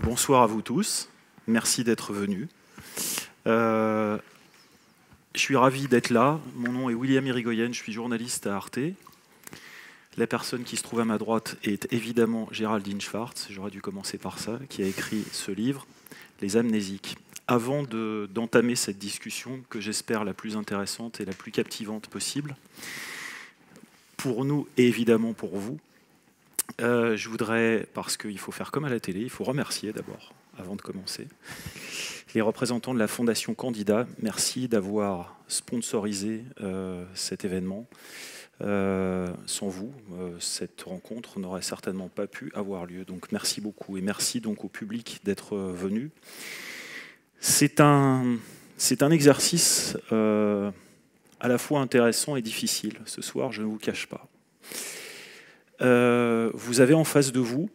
Bonsoir à vous tous, merci d'être venus. Je suis ravi d'être là, mon nom est William Irigoyen, je suis journaliste à Arte. La personne qui se trouve à ma droite est évidemment Géraldine Schwartz, j'aurais dû commencer par ça, qui a écrit ce livre, Les Amnésiques. Avant d'entamer cette discussion, que j'espère la plus intéressante et la plus captivante possible, pour nous et évidemment pour vous, je voudrais, parce qu'il faut faire comme à la télé, il faut remercier d'abord, avant de commencer, les représentants de la Fondation Candidat. Merci d'avoir sponsorisé cet événement. Sans vous, cette rencontre n'aurait certainement pas pu avoir lieu. Donc merci beaucoup et merci donc au public d'être venu. C'est un exercice à la fois intéressant et difficile. Ce soir, je ne vous cache pas. Vous avez en face de vous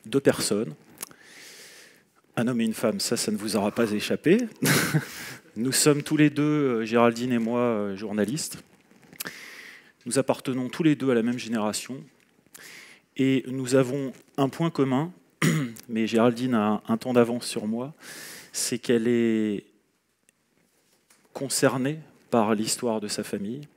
deux personnes, un homme et une femme, ça ne vous aura pas échappé. Nous sommes tous les deux, Géraldine et moi, journalistes. Nous appartenons tous les deux à la même génération et nous avons un point commun, mais Géraldine a un temps d'avance sur moi, c'est qu'elle est concernée par l'histoire de sa famille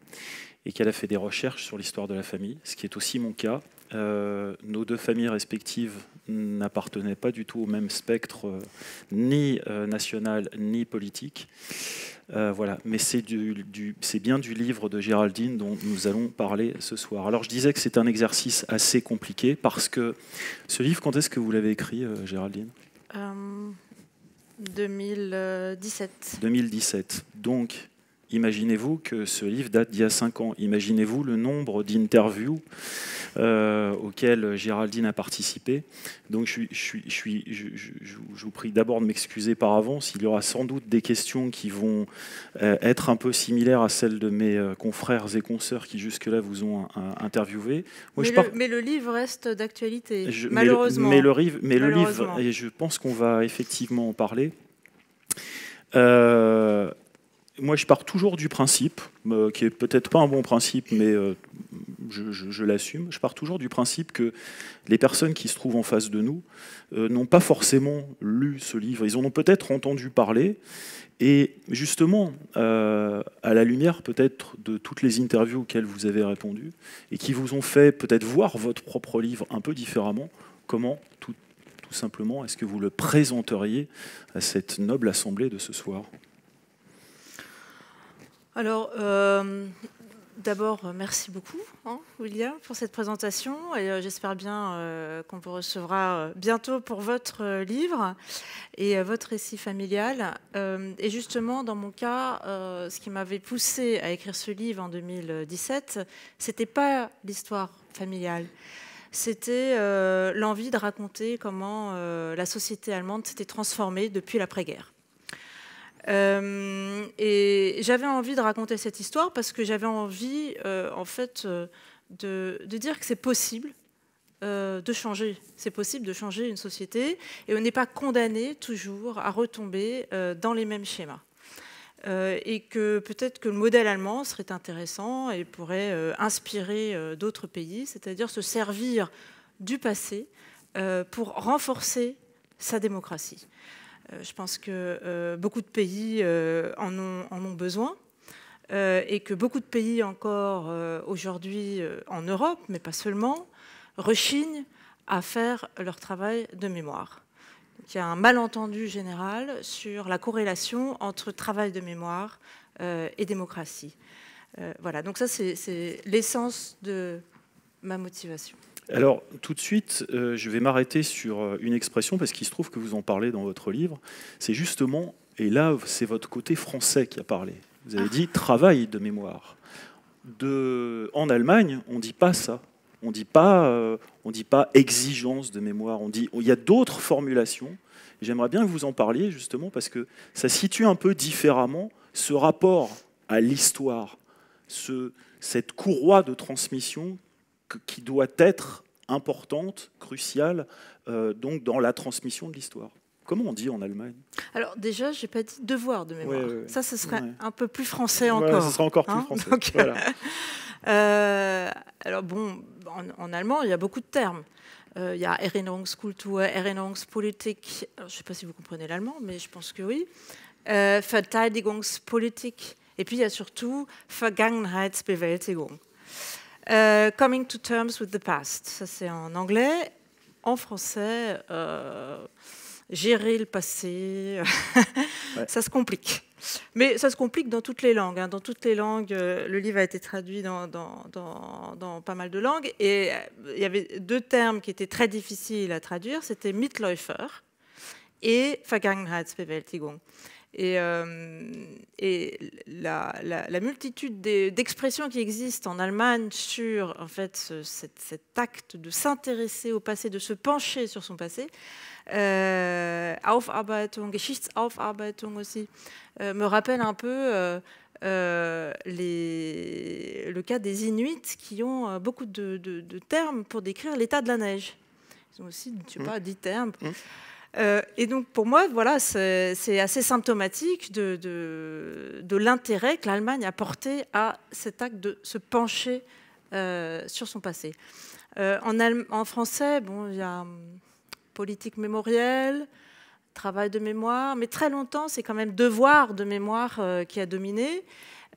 et qu'elle a fait des recherches sur l'histoire de la famille, ce qui est aussi mon cas. Nos deux familles respectives n'appartenaient pas du tout au même spectre, ni national, ni politique. Voilà. Mais c'est bien du livre de Géraldine dont nous allons parler ce soir. Alors je disais que c'est un exercice assez compliqué, parce que ce livre, quand est-ce que vous l'avez écrit, Géraldine ? 2017. 2017. Donc, imaginez-vous que ce livre date d'il y a 5 ans. Imaginez-vous le nombre d'interviews auxquelles Géraldine a participé. Donc je vous prie d'abord de m'excuser par avance. Il y aura sans doute des questions qui vont être un peu similaires à celles de mes confrères et consoeurs qui jusque-là vous ont interviewé. Moi, mais le livre reste d'actualité, malheureusement. Mais le livre, et je pense qu'on va effectivement en parler. Moi, je pars toujours du principe, qui est peut-être pas un bon principe, mais je l'assume. Je pars toujours du principe que les personnes qui se trouvent en face de nous n'ont pas forcément lu ce livre. Ils en ont peut-être entendu parler. Et justement, à la lumière peut-être de toutes les interviews auxquelles vous avez répondu, et qui vous ont fait peut-être voir votre propre livre un peu différemment, comment, tout simplement, est-ce que vous le présenteriez à cette noble assemblée de ce soir ? Alors, d'abord, merci beaucoup, William, pour cette présentation. Et j'espère bien qu'on vous recevra bientôt pour votre livre et votre récit familial. Et justement, dans mon cas, ce qui m'avait poussé à écrire ce livre en 2017, c'était pas l'histoire familiale. C'était l'envie de raconter comment la société allemande s'était transformée depuis l'après-guerre. Et j'avais envie de raconter cette histoire parce que j'avais envie, en fait, de dire que c'est possible de changer. C'est possible de changer une société et on n'est pas condamné toujours à retomber dans les mêmes schémas. Et que peut-être que le modèle allemand serait intéressant et pourrait inspirer d'autres pays, c'est-à-dire se servir du passé pour renforcer sa démocratie. Je pense que beaucoup de pays en ont besoin et que beaucoup de pays encore aujourd'hui en Europe, mais pas seulement, rechignent à faire leur travail de mémoire. Donc, il y a un malentendu général sur la corrélation entre travail de mémoire et démocratie. Voilà, donc ça c'est l'essence de ma motivation. Alors, tout de suite, je vais m'arrêter sur une expression, parce qu'il se trouve que vous en parlez dans votre livre. C'est justement, et là, c'est votre côté français qui a parlé. Vous avez dit « travail de mémoire ». En Allemagne, on ne dit pas ça. On dit pas exigence de mémoire. Il y a d'autres formulations. J'aimerais bien que vous en parliez, justement, parce que ça situe un peu différemment ce rapport à l'histoire, cette courroie de transmission qui doit être importante, cruciale, donc dans la transmission de l'histoire. Comment on dit en Allemagne ? Alors déjà, je n'ai pas dit devoir de mémoire. Ouais. Ça, ce serait un peu plus français encore. Ce serait encore plus français. Donc, voilà. Alors bon, en allemand, il y a beaucoup de termes. Il y a Erinnerungskultur, Erinnerungspolitik. Alors, je ne sais pas si vous comprenez l'allemand, mais je pense que oui. Verteidigungspolitik. Et puis il y a surtout Vergangenheitsbewältigung. Coming to terms with the past. Ça c'est en anglais. En français, gérer le passé, Ouais. ça se complique. Mais ça se complique dans toutes les langues. Dans toutes les langues, le livre a été traduit dans pas mal de langues. Et il y avait deux termes qui étaient très difficiles à traduire. C'était Mitläufer et Vergangenheitsbewältigung. Et la multitude d'expressions qui existent en Allemagne sur en fait, cet acte de s'intéresser au passé, de se pencher sur son passé, Aufarbeitung, Geschichtsaufarbeitung aussi, me rappelle un peu le cas des Inuits qui ont beaucoup de termes pour décrire l'état de la neige. Ils ont aussi, je ne sais pas, 10 termes. Et donc, pour moi, voilà, c'est assez symptomatique de l'intérêt que l'Allemagne a porté à cet acte de se pencher sur son passé. En français, bon, il y a politique mémorielle, travail de mémoire, mais très longtemps, c'est quand même devoir de mémoire qui a dominé.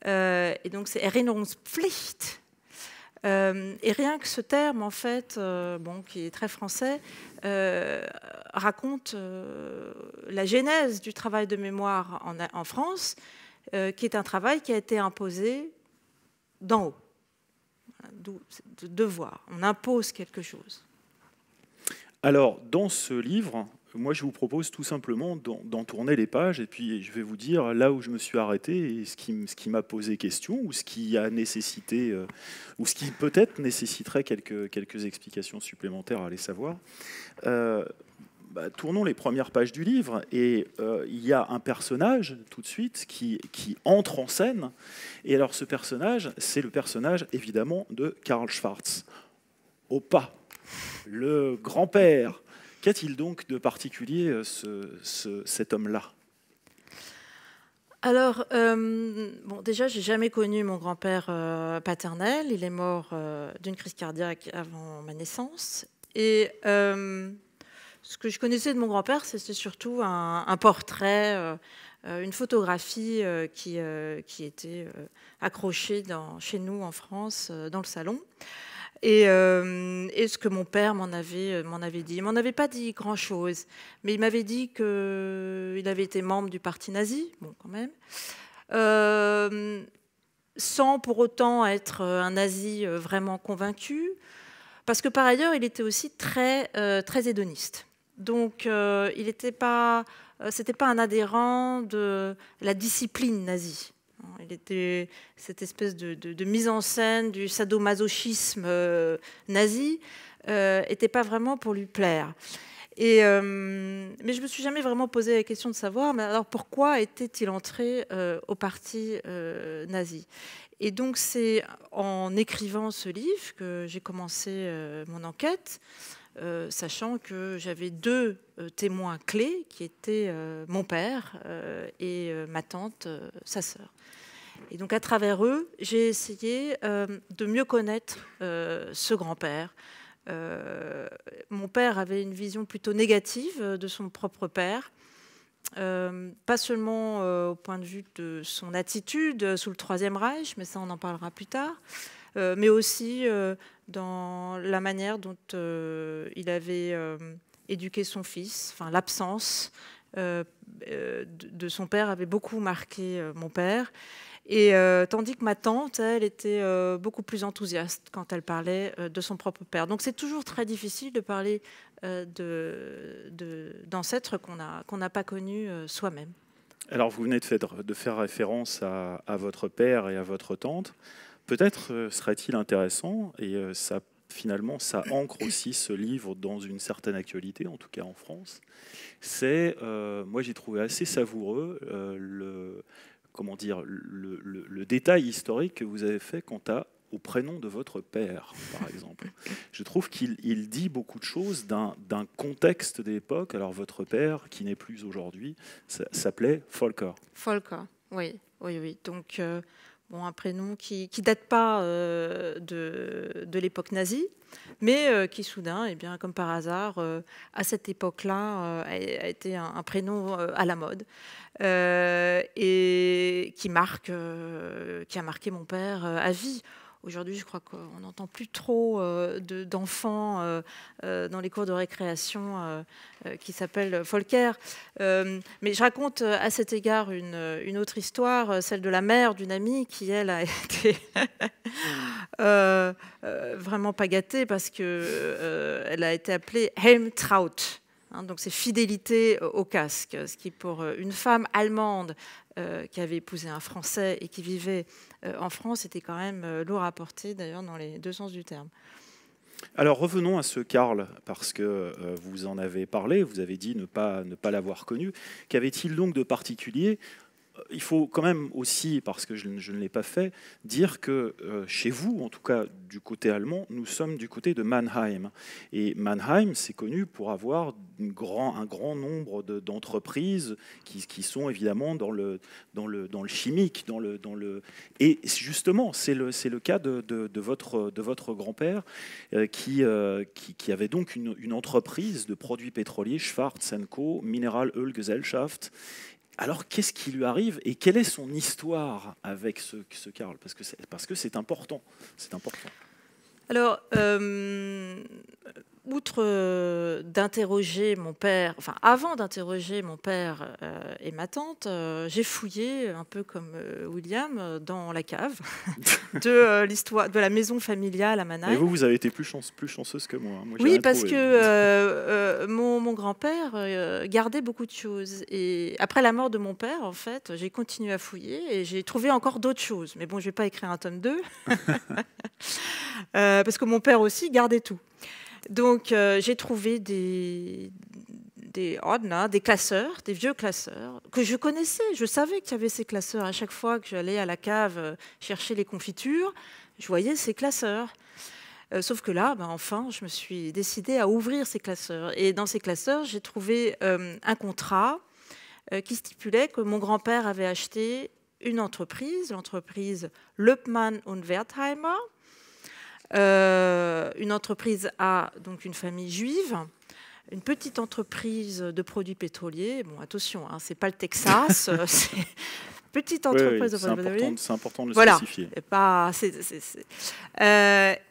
Et donc, c'est Erinnerungspflicht. Et rien que ce terme, en fait, qui est très français, raconte la genèse du travail de mémoire en France, qui est un travail qui a été imposé d'en haut. D'où de devoir. On impose quelque chose. Alors, dans ce livre, moi, je vous propose tout simplement d'en tourner les pages et puis je vais vous dire là où je me suis arrêté et ce qui m'a posé question ou ce qui a nécessité ou ce qui peut-être nécessiterait quelques explications supplémentaires à aller savoir. Tournons les premières pages du livre et il y a un personnage tout de suite qui entre en scène. Et alors ce personnage, c'est le personnage évidemment de Karl Schwarz. Au pas, le grand-père. Qu'a-t-il donc de particulier cet homme-là ? Alors, déjà, j'ai jamais connu mon grand-père paternel. Il est mort d'une crise cardiaque avant ma naissance. Et ce que je connaissais de mon grand-père, c'était surtout un portrait, une photographie qui était accrochée chez nous en France, dans le salon. Et ce que mon père m'en avait dit. Il m'en avait pas dit grand-chose, mais il m'avait dit qu'il avait été membre du parti nazi, bon quand même, sans pour autant être un nazi vraiment convaincu, parce que par ailleurs, il était aussi très hédoniste. Donc, il n'était pas, c'était pas un adhérent de la discipline nazie. Il était cette espèce de mise en scène du sadomasochisme nazi, n'était pas vraiment pour lui plaire. Mais je me suis jamais vraiment posé la question de savoir, mais alors pourquoi était-il entré au parti nazi ? Et donc c'est en écrivant ce livre que j'ai commencé mon enquête, sachant que j'avais deux témoins clés qui étaient mon père et ma tante, sa sœur. Et donc à travers eux, j'ai essayé de mieux connaître ce grand-père. Mon père avait une vision plutôt négative de son propre père, pas seulement au point de vue de son attitude sous le Troisième Reich, mais ça on en parlera plus tard, mais aussi dans la manière dont il avait éduqué son fils, enfin l'absence de son père avait beaucoup marqué mon père. Et tandis que ma tante, elle, était beaucoup plus enthousiaste quand elle parlait de son propre père. Donc c'est toujours très difficile de parler d'ancêtres qu'on n'a pas connus soi-même. Alors vous venez de faire référence à votre père et à votre tante. Peut-être serait-il intéressant, et finalement ça ancre aussi ce livre dans une certaine actualité, en tout cas en France, c'est, moi j'ai trouvé assez savoureux le détail historique que vous avez fait quant au prénom de votre père, par exemple. Je trouve qu'il dit beaucoup de choses d'un contexte d'époque. Alors votre père, qui n'est plus aujourd'hui, s'appelait Volker. Volker, oui. Donc Bon, un prénom qui ne date pas de l'époque nazie, mais qui soudain, eh bien, comme par hasard, à cette époque-là, a été un prénom à la mode et qui a marqué mon père à vie. Aujourd'hui, je crois qu'on n'entend plus trop d'enfants dans les cours de récréation qui s'appellent Volcker. Mais je raconte à cet égard une autre histoire, celle de la mère d'une amie qui, elle, a été vraiment pas gâtée parce qu'elle a été appelée Helmtraut. Hein, donc c'est fidélité au casque, ce qui pour une femme allemande qui avait épousé un Français et qui vivait en France était quand même lourd à porter, d'ailleurs dans les deux sens du terme. Alors revenons à ce Karl, parce que vous en avez parlé, vous avez dit ne pas l'avoir connu. Qu'avait-il donc de particulier ? Il faut quand même aussi, parce que je ne l'ai pas fait, dire que chez vous, en tout cas du côté allemand, nous sommes du côté de Mannheim. Et Mannheim, c'est connu pour avoir un grand nombre d'entreprises qui sont évidemment dans le chimique. Et justement, c'est le cas de votre grand-père qui avait donc une entreprise de produits pétroliers, Schwarz & Co., Mineralölgesellschaft. Alors, qu'est-ce qui lui arrive et quelle est son histoire avec ce Karl ? Parce que c'est important. C'est important. Alors, outre d'interroger mon père, enfin avant d'interroger mon père et ma tante, j'ai fouillé un peu comme William dans la cave de l'histoire de la maison familiale à Mannheim. Et vous avez été plus chanceuse que moi. Moi oui, parce que mon grand-père gardait beaucoup de choses. Et après la mort de mon père, en fait, j'ai continué à fouiller et j'ai trouvé encore d'autres choses. Mais bon, je ne vais pas écrire un tome 2, parce que mon père aussi gardait tout. Donc, j'ai trouvé des ordners, des classeurs, des vieux classeurs que je connaissais. Je savais qu'il y avait ces classeurs. À chaque fois que j'allais à la cave chercher les confitures, je voyais ces classeurs. Sauf que là, enfin, je me suis décidée à ouvrir ces classeurs. Et dans ces classeurs, j'ai trouvé un contrat qui stipulait que mon grand-père avait acheté une entreprise, l'entreprise Löpmann und Wertheimer, une entreprise à donc une famille juive, une petite entreprise de produits pétroliers. Bon, attention, hein, c'est pas le Texas, c'est petite entreprise de produits pétroliers. C'est important de le spécifier.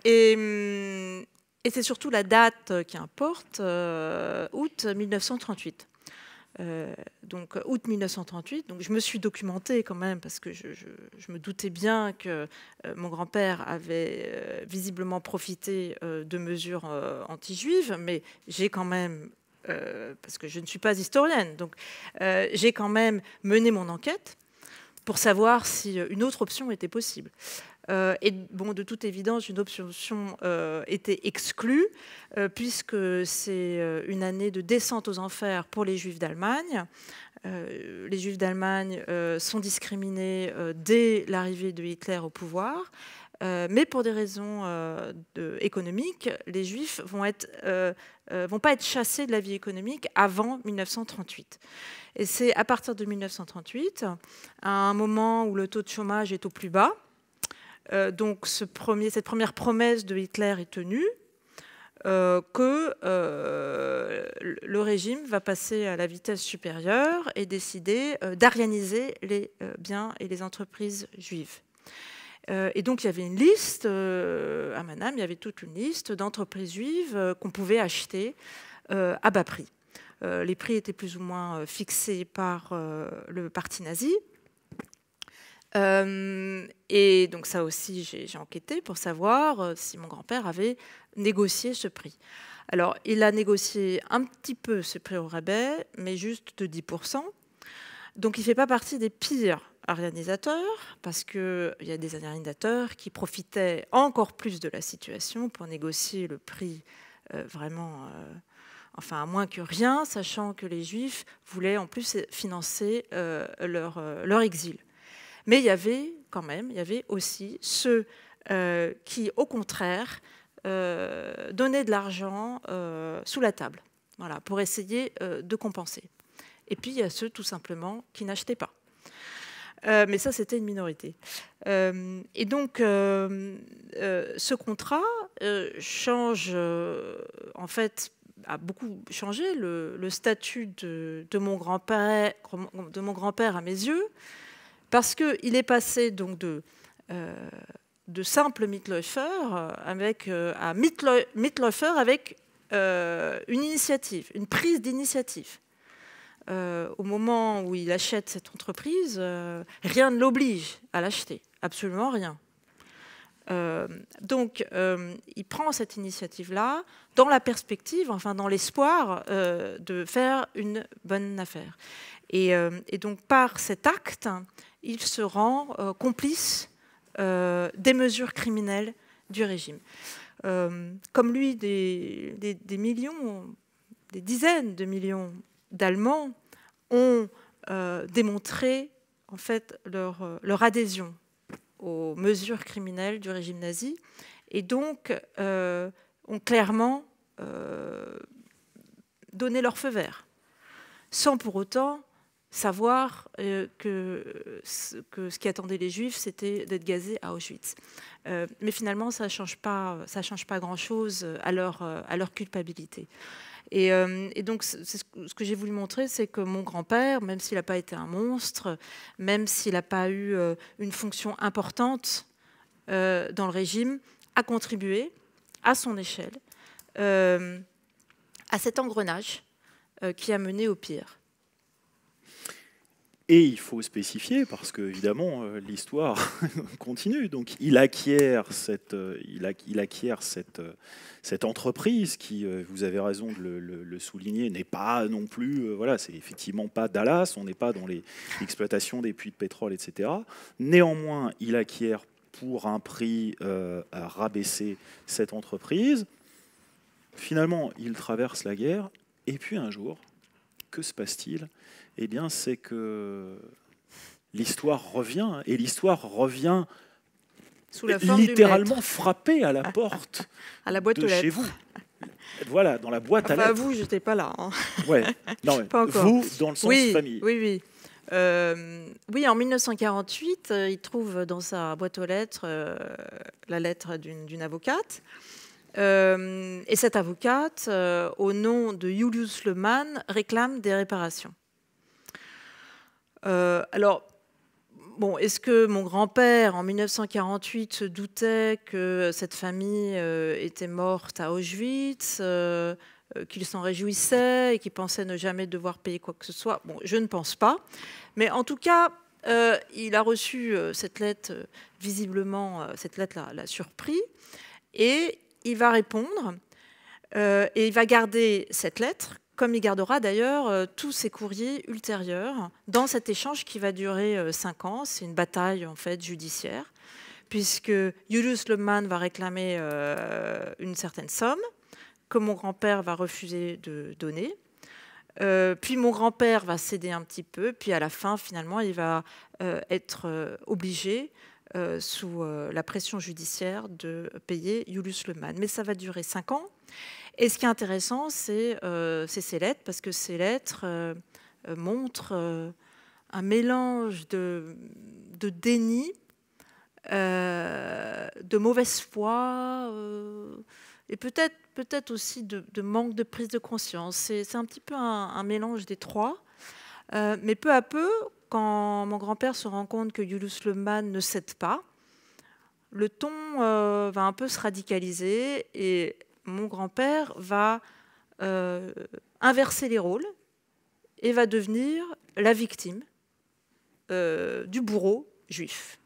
Et c'est surtout la date qui importe, août 1938. Donc août 1938, donc je me suis documentée quand même parce que je me doutais bien que mon grand-père avait visiblement profité de mesures anti-juives, mais j'ai quand même, parce que je ne suis pas historienne, donc j'ai quand même mené mon enquête pour savoir si une autre option était possible. Et bon, de toute évidence, une option était exclue, puisque c'est une année de descente aux enfers pour les Juifs d'Allemagne. Les Juifs d'Allemagne sont discriminés dès l'arrivée de Hitler au pouvoir, mais pour des raisons économiques, les Juifs vont pas être chassés de la vie économique avant 1938. Et c'est à partir de 1938, à un moment où le taux de chômage est au plus bas, donc cette première promesse de Hitler est tenue, que le régime va passer à la vitesse supérieure et décider d'arianiser les biens et les entreprises juives. Et donc il y avait une liste, à Mannheim, il y avait toute une liste d'entreprises juives qu'on pouvait acheter à bas prix. Les prix étaient plus ou moins fixés par le parti nazi. Et donc ça aussi, j'ai enquêté pour savoir si mon grand-père avait négocié ce prix. Alors, il a négocié un petit peu ce prix au rabais, mais juste de 10%. Donc, il ne fait pas partie des pires arianisateurs, parce qu'il y a des arianisateurs qui profitaient encore plus de la situation pour négocier le prix vraiment... enfin, à moins que rien, sachant que les Juifs voulaient en plus financer leur exil. Mais il y avait aussi ceux qui, au contraire, donnaient de l'argent sous la table, voilà, pour essayer de compenser. Et puis, il y a ceux, tout simplement, qui n'achetaient pas. Mais ça, c'était une minorité. Et donc, ce contrat change, en fait, a beaucoup changé le statut de mon grand-père à mes yeux, parce qu'il est passé donc de simple Mitläufer à Mitläufer avec une initiative, une prise d'initiative. Au moment où il achète cette entreprise, rien ne l'oblige à l'acheter, absolument rien. Donc, il prend cette initiative-là dans la perspective, enfin dans l'espoir de faire une bonne affaire. Et donc, par cet acte, il se rend complice des mesures criminelles du régime. Comme lui, des millions, des dizaines de millions d'Allemands ont démontré en fait leur adhésion aux mesures criminelles du régime nazi et donc ont clairement donné leur feu vert, sans pour autant savoir que ce qui attendait les Juifs, c'était d'être gazés à Auschwitz. Mais finalement, ça ne change pas grand-chose à leur culpabilité. Et donc, ce que j'ai voulu montrer, c'est que mon grand-père, même s'il n'a pas été un monstre, même s'il n'a pas eu une fonction importante dans le régime, a contribué, à son échelle, à cet engrenage qui a mené au pire. Et il faut spécifier, parce qu'évidemment, l'histoire continue. Donc, il acquiert cette entreprise qui, vous avez raison de le souligner, n'est pas non plus... voilà, c'est effectivement pas Dallas, on n'est pas dans l'exploitation des puits de pétrole, etc. Néanmoins, il acquiert pour un prix rabaissé cette entreprise. Finalement, il traverse la guerre. Et puis un jour, que se passe-t-il ? Eh bien, c'est que l'histoire revient, et l'histoire revient sous la forme littéralement frappée à la porte à la boîte de chez vous. Voilà, dans la boîte à lettres. Vous, je n'étais pas là. Hein. Ouais. Non, mais pas encore. Vous, dans le sens famille. Oui. Oui, en 1948, il trouve dans sa boîte aux lettres la lettre d'une avocate. Et cette avocate, au nom de Julius Lehmann, réclame des réparations. Alors, bon, est-ce que mon grand-père, en 1948, se doutait que cette famille était morte à Auschwitz, qu'il s'en réjouissait et qu'il pensait ne jamais devoir payer quoi que ce soit? Bon, je ne pense pas. Mais en tout cas, il a reçu cette lettre, visiblement, cette lettre l'a surpris, et il va répondre, et il va garder cette lettre, comme il gardera d'ailleurs tous ses courriers ultérieurs dans cet échange qui va durer 5 ans. C'est une bataille en fait judiciaire, puisque Julius Lehmann va réclamer une certaine somme que mon grand-père va refuser de donner. Puis mon grand-père va céder un petit peu, puis à la fin, finalement, il va être obligé, sous la pression judiciaire, de payer Julius Lehmann. Mais ça va durer 5 ans. Et ce qui est intéressant, c'est ces lettres, parce que ces lettres montrent un mélange de déni, de mauvaise foi, et peut-être aussi de manque de prise de conscience. C'est un petit peu un mélange des trois. Mais peu à peu, quand mon grand-père se rend compte que Julius Lehmann ne cède pas, le ton va un peu se radicaliser et mon grand-père va inverser les rôles et va devenir la victime du bourreau juif.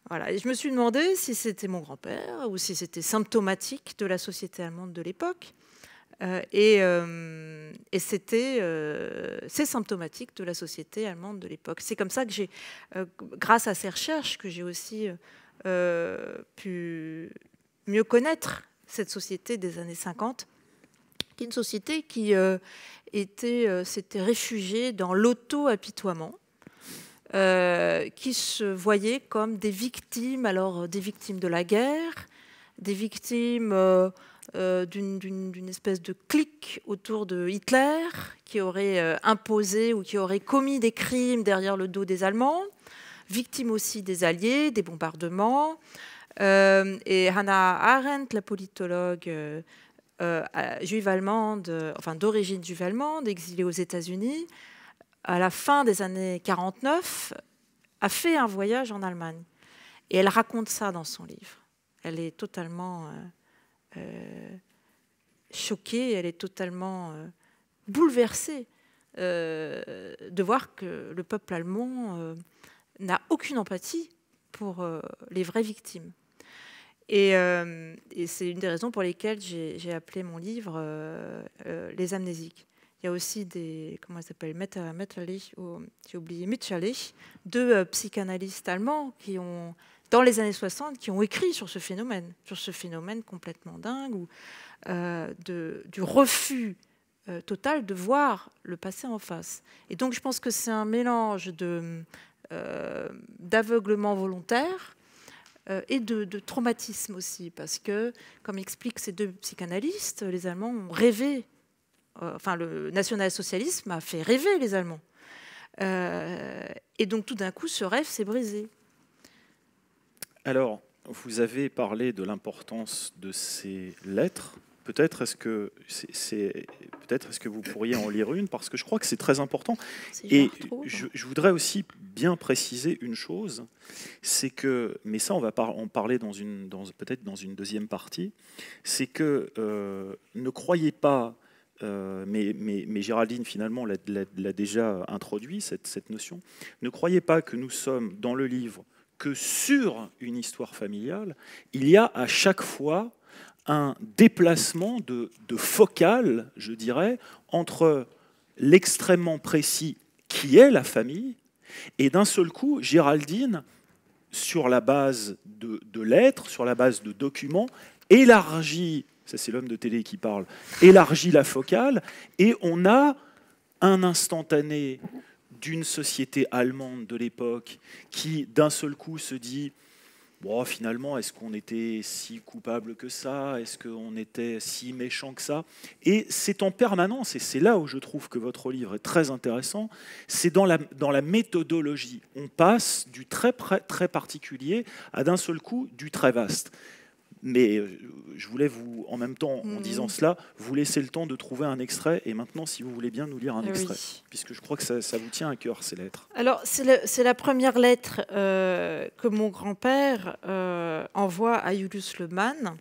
Voilà. Et je me suis demandé si c'était mon grand-père ou si c'était symptomatique de la société allemande de l'époque. Et c'est symptomatique de la société allemande de l'époque. C'est comme ça que j'ai, grâce à ces recherches, que j'ai aussi pu mieux connaître cette société des années 50, qui est une société qui s'était réfugiée dans l'auto-apitoiement, qui se voyaient comme des victimes, alors des victimes de la guerre, des victimes d'une espèce de clique autour de Hitler qui aurait imposé ou qui aurait commis des crimes derrière le dos des Allemands, victime aussi des Alliés, des bombardements. Et Hannah Arendt, la politologue juive allemande, enfin d'origine juive allemande, exilée aux États-Unis, à la fin des années 49, a fait un voyage en Allemagne. Et elle raconte ça dans son livre. Elle est totalement choquée, elle est totalement bouleversée de voir que le peuple allemand n'a aucune empathie pour les vraies victimes. Et c'est une des raisons pour lesquelles j'ai appelé mon livre Les amnésiques. Il y a aussi des, comment elle s'appelle, j'ai oublié, Mitscherlich, deux psychanalystes allemands qui ont, dans les années 60, qui ont écrit sur ce phénomène complètement dingue, du refus total de voir le passé en face. Et donc je pense que c'est un mélange d'aveuglement volontaire et de traumatisme aussi, parce que, comme expliquent ces deux psychanalystes, les Allemands ont rêvé, enfin le national-socialisme a fait rêver les Allemands. Et donc tout d'un coup, ce rêve s'est brisé. Alors, vous avez parlé de l'importance de ces lettres. Peut-être est-ce que vous pourriez en lire une, parce que je crois que c'est très important. Et je voudrais aussi bien préciser une chose, c'est que, mais ça on va en parler peut-être dans une deuxième partie, c'est que ne croyez pas, mais Géraldine finalement l'a déjà introduit, cette notion, ne croyez pas que nous sommes dans le livre que sur une histoire familiale. Il y a à chaque fois un déplacement de focale, je dirais, entre l'extrêmement précis qui est la famille, et d'un seul coup, Géraldine, sur la base de lettres, sur la base de documents, élargit, ça c'est l'homme de télé qui parle, élargit la focale, et on a un instantané d'une société allemande de l'époque qui, d'un seul coup, se dit bon, finalement, est-ce qu'on était si coupable que ça? Est-ce qu'on était si méchant que ça? Et c'est en permanence, et c'est là où je trouve que votre livre est très intéressant, c'est dans la méthodologie. On passe du très particulier à d'un seul coup du très vaste. Mais je voulais vous, en même temps, en disant cela, vous laisser le temps de trouver un extrait. Et maintenant, si vous voulez bien nous lire un extrait, puisque je crois que ça vous tient à cœur, ces lettres. Alors, c'est la première lettre que mon grand-père envoie à Julius Lemann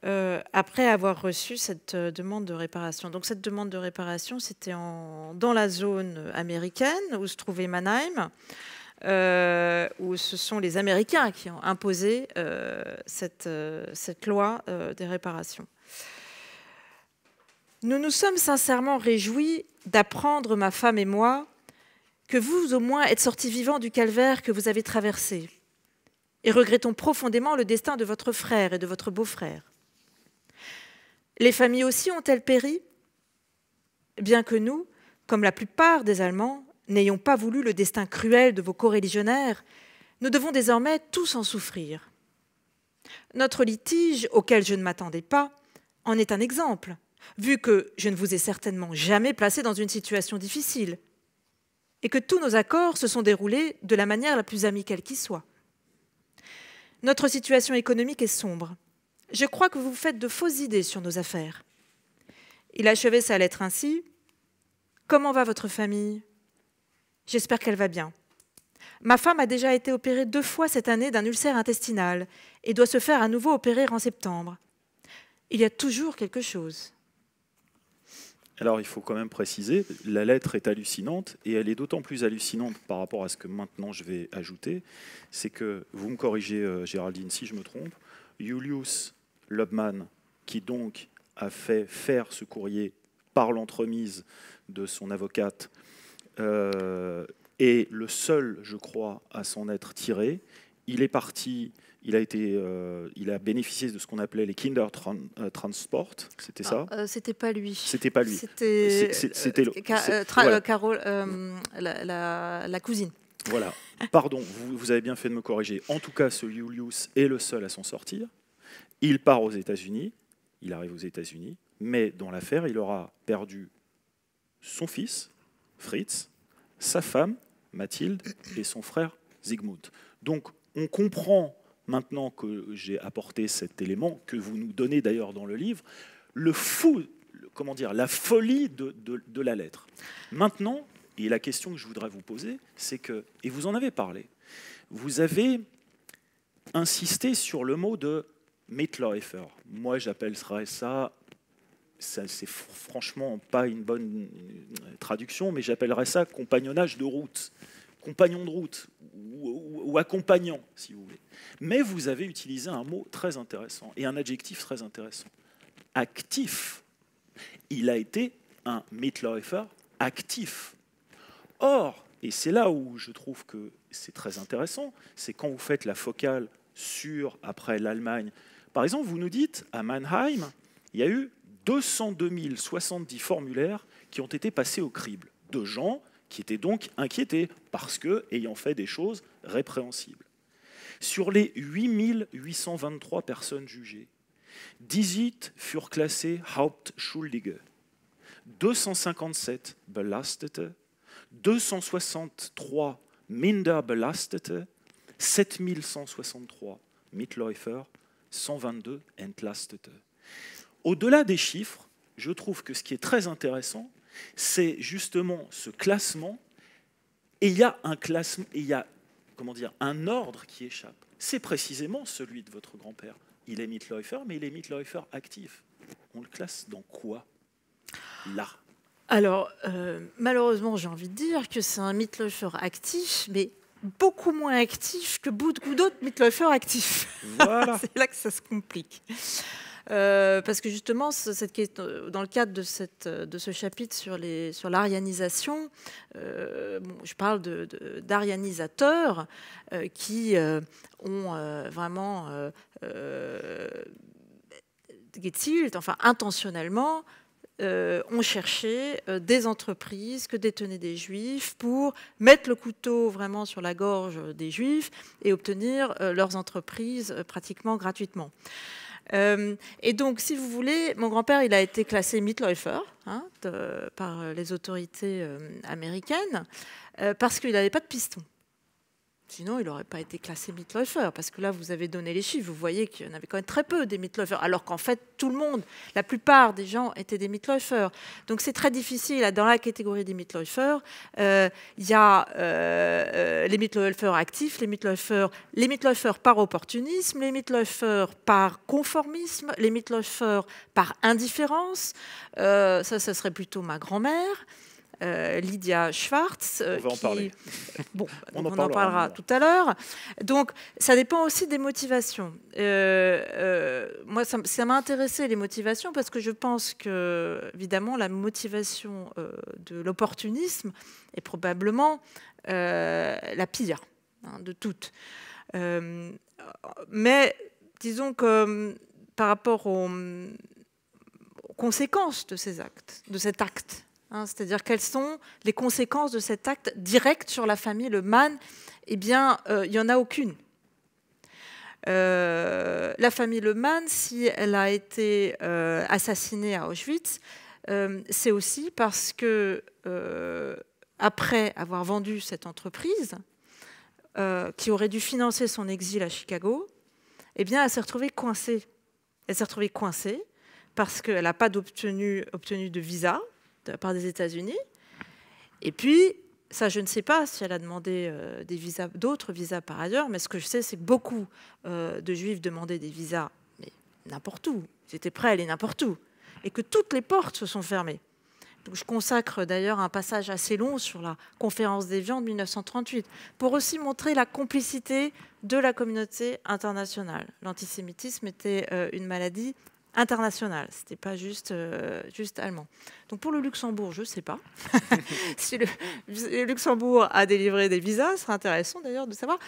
après avoir reçu cette demande de réparation. Donc, cette demande de réparation, c'était dans la zone américaine où se trouvait Mannheim. Où ce sont les Américains qui ont imposé cette loi des réparations. Nous nous sommes sincèrement réjouis d'apprendre, ma femme et moi, que vous, au moins, êtes sortis vivants du calvaire que vous avez traversé, et regrettons profondément le destin de votre frère et de votre beau-frère. Les familles aussi ont-elles péri? Bien que nous, comme la plupart des Allemands, n'ayons pas voulu le destin cruel de vos coreligionnaires, nous devons désormais tous en souffrir. Notre litige, auquel je ne m'attendais pas, en est un exemple, vu que je ne vous ai certainement jamais placé dans une situation difficile, et que tous nos accords se sont déroulés de la manière la plus amicale qui soit. Notre situation économique est sombre. Je crois que vous vous faites de fausses idées sur nos affaires. Il achevait sa lettre ainsi. « Comment va votre famille ? J'espère qu'elle va bien. Ma femme a déjà été opérée 2 fois cette année d'un ulcère intestinal et doit se faire à nouveau opérer en septembre. Il y a toujours quelque chose. » Alors, il faut quand même préciser, la lettre est hallucinante, et elle est d'autant plus hallucinante par rapport à ce que maintenant je vais ajouter, c'est que, vous me corrigez Géraldine si je me trompe, Julius Lemann, qui donc a fait faire ce courrier par l'entremise de son avocate, est le seul, je crois, à s'en être tiré. Il est parti... Il a bénéficié de ce qu'on appelait les Kindertransport, c'était ça? C'était pas lui. C'était pas lui. C'était voilà. Carole, la cousine. Voilà. Pardon, vous avez bien fait de me corriger. En tout cas, ce Julius est le seul à s'en sortir. Il part aux États-Unis. il arrive aux États-Unis, mais dans l'affaire, il aura perdu son fils, Fritz, sa femme, Mathilde, et son frère, Zygmunt. Donc, on comprend, maintenant que j'ai apporté cet élément, que vous nous donnez d'ailleurs dans le livre, le fou, comment dire, la folie de la lettre. Maintenant, et la question que je voudrais vous poser, c'est que, et vous en avez parlé, vous avez insisté sur le mot de Mitläufer. Moi, j'appellerais ça, c'est franchement pas une bonne traduction, mais j'appellerais ça compagnonnage de route, compagnon de route, ou accompagnant, si vous voulez. Mais vous avez utilisé un mot très intéressant, et un adjectif très intéressant. Actif. Il a été un Mitläufer actif. Or, et c'est là où je trouve que c'est très intéressant, c'est quand vous faites la focale sur, après l'Allemagne, par exemple, vous nous dites, à Mannheim, il y a eu 202 070 formulaires qui ont été passés au crible, de gens qui étaient donc inquiétés, parce que, ayant fait des choses répréhensibles. Sur les 8 823 personnes jugées, 18 furent classées Hauptschuldige, 257 Belastete, 263 Minder Belastete, 7163 Mitläufer, 122 Entlastete. Au-delà des chiffres, je trouve que ce qui est très intéressant, c'est justement ce classement, et il y a un classement, il y a, comment dire, un ordre qui échappe. C'est précisément celui de votre grand-père. Il est Mitläufer, mais il est Mitläufer actif. On le classe dans quoi? Là. Alors, malheureusement, j'ai envie de dire que c'est un Mitläufer actif, mais beaucoup moins actif que beaucoup d'autres Mitläufer actifs. Voilà. C'est là que ça se complique. Parce que justement, dans le cadre de ce chapitre sur l'arianisation, je parle d'arianisateurs qui ont vraiment gezielt, enfin intentionnellement, ont cherché des entreprises que détenaient des juifs pour mettre le couteau vraiment sur la gorge des juifs et obtenir leurs entreprises pratiquement gratuitement. Et donc, si vous voulez, mon grand-père, il a été classé Mitläufer par les autorités américaines parce qu'il n'avait pas de piston. Sinon, il n'aurait pas été classé Mitläufer, parce que là, vous avez donné les chiffres, vous voyez qu'il y en avait quand même très peu des Mitläufer, alors qu'en fait, tout le monde, la plupart des gens étaient des Mitläufer. Donc c'est très difficile, dans la catégorie des Mitläufer, il y a les Mitläufer actifs, les Mitläufer par opportunisme, les Mitläufer par conformisme, les Mitläufer par indifférence, ça serait plutôt ma grand-mère. Lydia Schwartz. On va en parler. Bon, on en parlera tout à l'heure. Donc, ça dépend aussi des motivations. Moi, ça m'a intéressé, les motivations, parce que je pense que, évidemment, la motivation de l'opportunisme est probablement la pire de toutes. Mais, disons que par rapport aux conséquences de ces actes, de cet acte, c'est-à-dire quelles sont les conséquences de cet acte direct sur la famille Le Mann? Eh bien, il n'y en a aucune. La famille Le Mann, si elle a été assassinée à Auschwitz, c'est aussi parce que, après avoir vendu cette entreprise, qui aurait dû financer son exil à Chicago, eh bien, elle s'est retrouvée coincée. Elle s'est retrouvée coincée parce qu'elle n'a pas obtenu de visa de la part des États-Unis. Et puis, ça, je ne sais pas si elle a demandé d'autres visas par ailleurs, mais ce que je sais, c'est que beaucoup de Juifs demandaient des visas, mais n'importe où. Ils étaient prêts à aller n'importe où. Et que toutes les portes se sont fermées. Donc, je consacre d'ailleurs un passage assez long sur la conférence d'Évian de 1938, pour aussi montrer la complicité de la communauté internationale. L'antisémitisme était une maladie international, ce n'était pas juste allemand. Donc pour le Luxembourg, je ne sais pas. Si le Luxembourg a délivré des visas, ce serait intéressant d'ailleurs de savoir.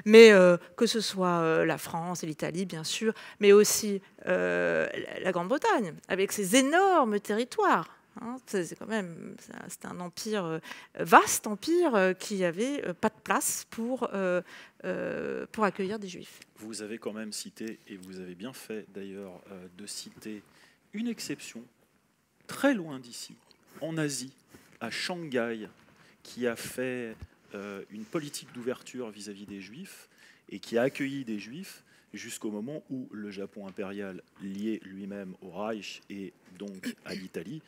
Mais que ce soit la France et l'Italie, bien sûr, mais aussi la Grande-Bretagne, avec ses énormes territoires. Hein, c'est quand même, c'était un empire, vaste empire, qui n'avait pas de place pour accueillir des juifs. Vous avez quand même cité, et vous avez bien fait d'ailleurs, de citer une exception très loin d'ici, en Asie, à Shanghai, qui a fait une politique d'ouverture vis-à-vis des juifs et qui a accueilli des juifs jusqu'au moment où le Japon impérial, lié lui-même au Reich et donc à l'Italie,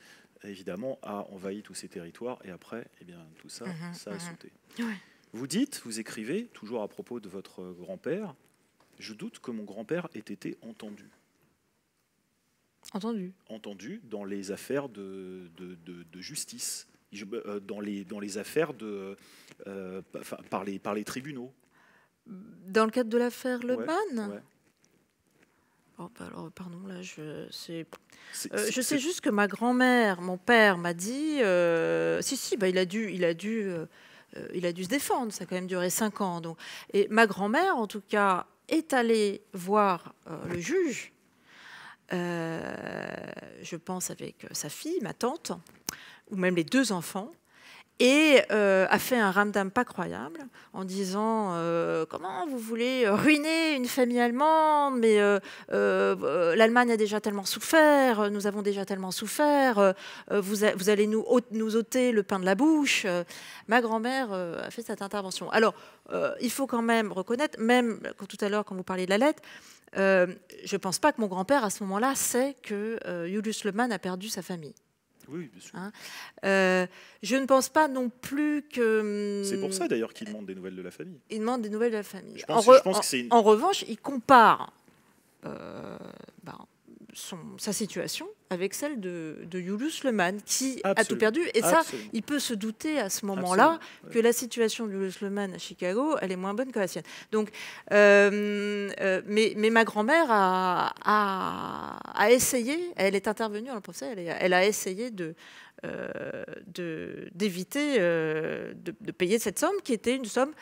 évidemment, a envahi tous ces territoires et après, eh bien, tout ça, ça a sauté. Ouais. Vous dites, vous écrivez, toujours à propos de votre grand-père, « Je doute que mon grand-père ait été entendu ». Entendu dans les affaires de justice, dans les affaires par les tribunaux. Dans le cadre de l'affaire Lehmann. Ouais. Oh, bah alors, pardon, là, je sais juste que ma grand-mère, mon père m'a dit, bah, il a dû se défendre. Ça a quand même duré 5 ans. Donc. Et ma grand-mère, en tout cas, est allée voir le juge. Je pense avec sa fille, ma tante, ou même les 2 enfants, et a fait un ramdam pas croyable en disant comment vous voulez ruiner une famille allemande, mais l'Allemagne a déjà tellement souffert, nous avons déjà tellement souffert, vous allez nous ôter le pain de la bouche. Ma grand-mère a fait cette intervention. Alors, il faut quand même reconnaître, même tout à l'heure quand vous parliez de la lettre, je ne pense pas que mon grand-père, à ce moment-là, sait que Julius Lehmann a perdu sa famille. Oui, bien sûr. Hein, je ne pense pas non plus que... C'est pour ça, d'ailleurs, qu'il demande des nouvelles de la famille. Il demande des nouvelles de la famille. En revanche, il compare sa situation avec celle de Julius Lehmann, qui a tout perdu. Et ça, il peut se douter à ce moment-là que la situation de Julius Lehmann à Chicago, elle est moins bonne que la sienne. Donc, mais ma grand-mère a essayé, elle est intervenue dans le procès, elle a essayé d'éviter de payer cette somme, qui était une somme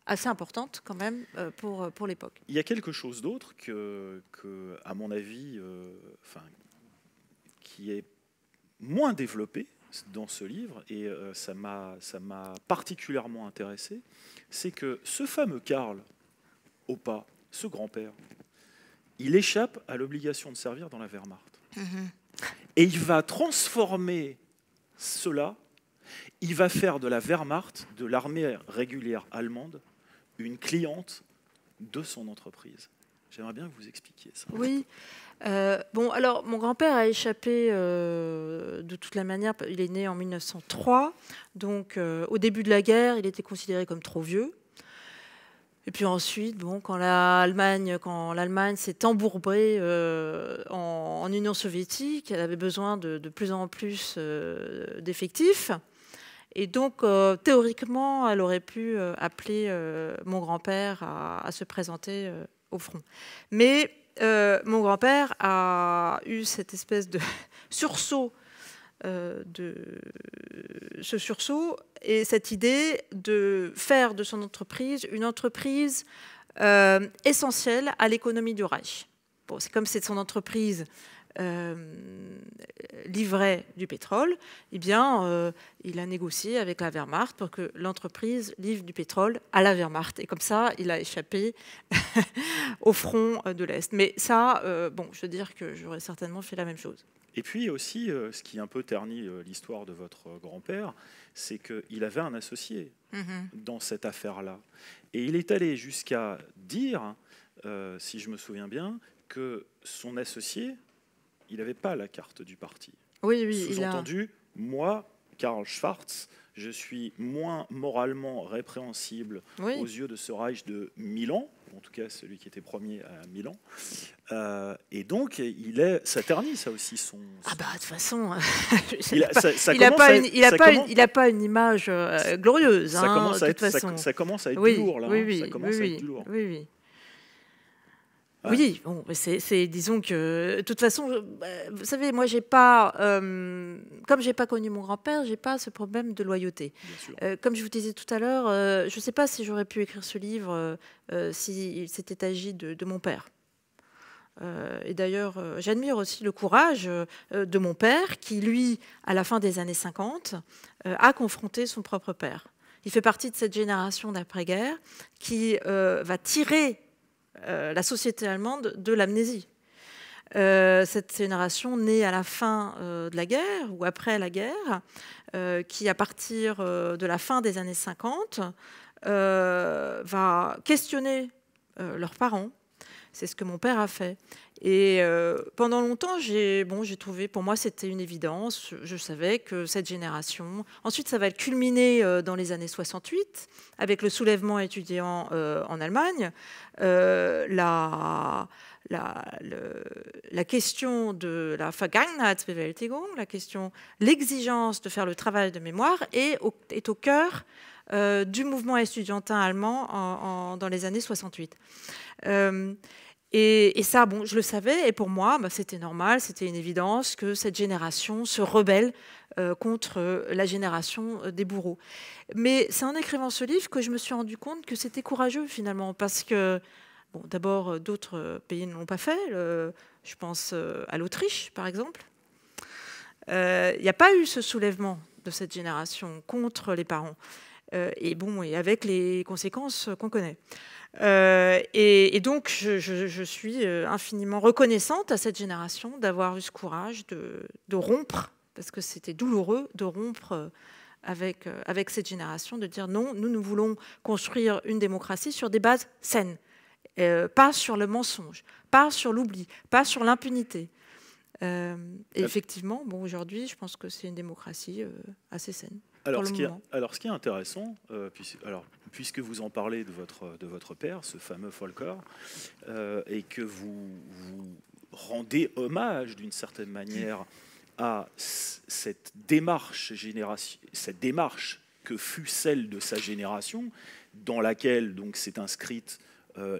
assez importante quand même pour l'époque. Il y a quelque chose d'autre à mon avis, qui est moins développé dans ce livre, et ça m'a particulièrement intéressé, c'est que ce fameux Karl Oppa, ce grand-père, il échappe à l'obligation de servir dans la Wehrmacht. Et il va transformer cela, il va faire de la Wehrmacht, de l'armée régulière allemande, une cliente de son entreprise. J'aimerais bien que vous expliquiez ça. Oui. Alors, mon grand-père a échappé de toute la manière. Il est né en 1903. Donc, au début de la guerre, il était considéré comme trop vieux. Et puis ensuite, quand l'Allemagne s'est embourbée en Union soviétique, elle avait besoin de plus en plus d'effectifs. Et donc, théoriquement, elle aurait pu appeler mon grand-père à se présenter au front. Mais mon grand-père a eu cette espèce de sursaut, et cette idée de faire de son entreprise une entreprise essentielle à l'économie du Reich. Bon, c'est comme c'est son entreprise livrait du pétrole, eh bien, il a négocié avec la Wehrmacht pour que l'entreprise livre du pétrole à la Wehrmacht. Et comme ça, il a échappé au front de l'Est. Mais ça, je veux dire que j'aurais certainement fait la même chose. Et puis aussi, ce qui un peu ternit l'histoire de votre grand-père, c'est qu'il avait un associé dans cette affaire-là. Et il est allé jusqu'à dire, si je me souviens bien, que son associé, il n'avait pas la carte du parti. Oui, Sous-entendu, moi, Karl Schwarz, je suis moins moralement répréhensible aux yeux de ce Reich de Milan, en tout cas celui qui était premier à Milan. Et donc, ça ternit, ça aussi, son... Ah bah, de toute façon, il n'a pas une image glorieuse. Ça commence à être du lourd, là. Ça commence à être du lourd. Oui. Oui, disons que, de toute façon, vous savez, moi, comme j'ai pas connu mon grand-père, j'ai pas ce problème de loyauté. Comme je vous disais tout à l'heure, je ne sais pas si j'aurais pu écrire ce livre s'il s'était agi de mon père. Et d'ailleurs, j'admire aussi le courage de mon père qui, lui, à la fin des années 50, a confronté son propre père. Il fait partie de cette génération d'après-guerre qui va tirer la société allemande de l'amnésie. Cette génération née à la fin de la guerre ou après la guerre, qui, à partir de la fin des années 50, va questionner leurs parents. C'est ce que mon père a fait. Et pendant longtemps, j'ai trouvé, pour moi, c'était une évidence. Je savais que cette génération... Ensuite, ça va culminer dans les années 68, avec le soulèvement étudiant en Allemagne. La question de la Vergangenheitsbewältigung, l'exigence de faire le travail de mémoire est au cœur du mouvement estudiantin allemand dans les années 68. Et ça, bon, je le savais, et pour moi, c'était normal, c'était une évidence que cette génération se rebelle contre la génération des bourreaux. Mais c'est en écrivant ce livre que je me suis rendu compte que c'était courageux, finalement, parce que, bon, d'abord, d'autres pays ne l'ont pas fait. Je pense à l'Autriche, par exemple. Il n'y a pas eu ce soulèvement de cette génération contre les parents. Et avec les conséquences qu'on connaît. Et donc, je suis infiniment reconnaissante à cette génération d'avoir eu ce courage de rompre, parce que c'était douloureux de rompre avec cette génération, de dire non, nous voulons construire une démocratie sur des bases saines, pas sur le mensonge, pas sur l'oubli, pas sur l'impunité. Et effectivement, aujourd'hui, je pense que c'est une démocratie assez saine. Alors, ce qui est intéressant, puisque vous en parlez de votre père, ce fameux Volker, et que vous rendez hommage d'une certaine manière à cette démarche que fut celle de sa génération, dans laquelle donc s'est inscrite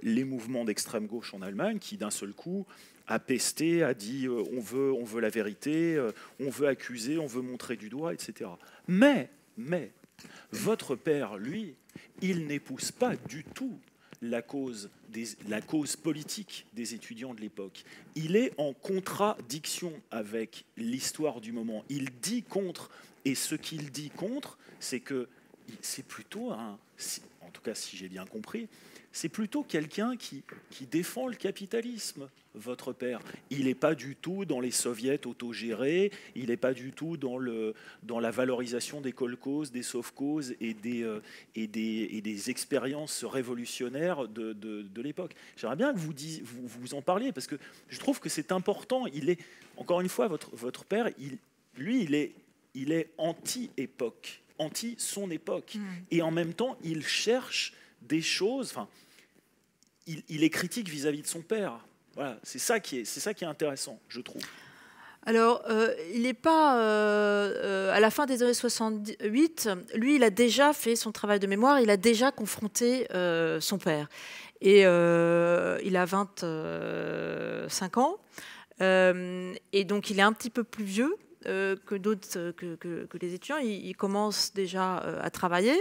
les mouvements d'extrême gauche en Allemagne, qui d'un seul coup a pesté, a dit on veut la vérité, on veut accuser, on veut montrer du doigt, etc. Mais votre père, lui, il n'épouse pas du tout la cause politique des étudiants de l'époque. Il est en contradiction avec l'histoire du moment. Il dit contre, et ce qu'il dit contre, c'est que c'est plutôt en tout cas si j'ai bien compris, c'est plutôt quelqu'un qui défend le capitalisme, votre père. Il n'est pas du tout dans les soviets autogérés, il n'est pas du tout dans la valorisation des kolkhozes, des sovkhozes et des expériences révolutionnaires de l'époque. J'aimerais bien que vous en parliez, parce que je trouve que c'est important. Encore une fois, votre père, il est anti-époque, anti son époque. Et en même temps, il cherche des choses... Il est critique vis-à-vis de son père. Voilà, c'est ça qui est intéressant, je trouve. Alors, il n'est pas... à la fin des années 68, lui, il a déjà fait son travail de mémoire, il a déjà confronté son père. Et il a 25 ans. Et donc, il est un petit peu plus vieux que d'autres, que les étudiants. Ils commencent déjà à travailler.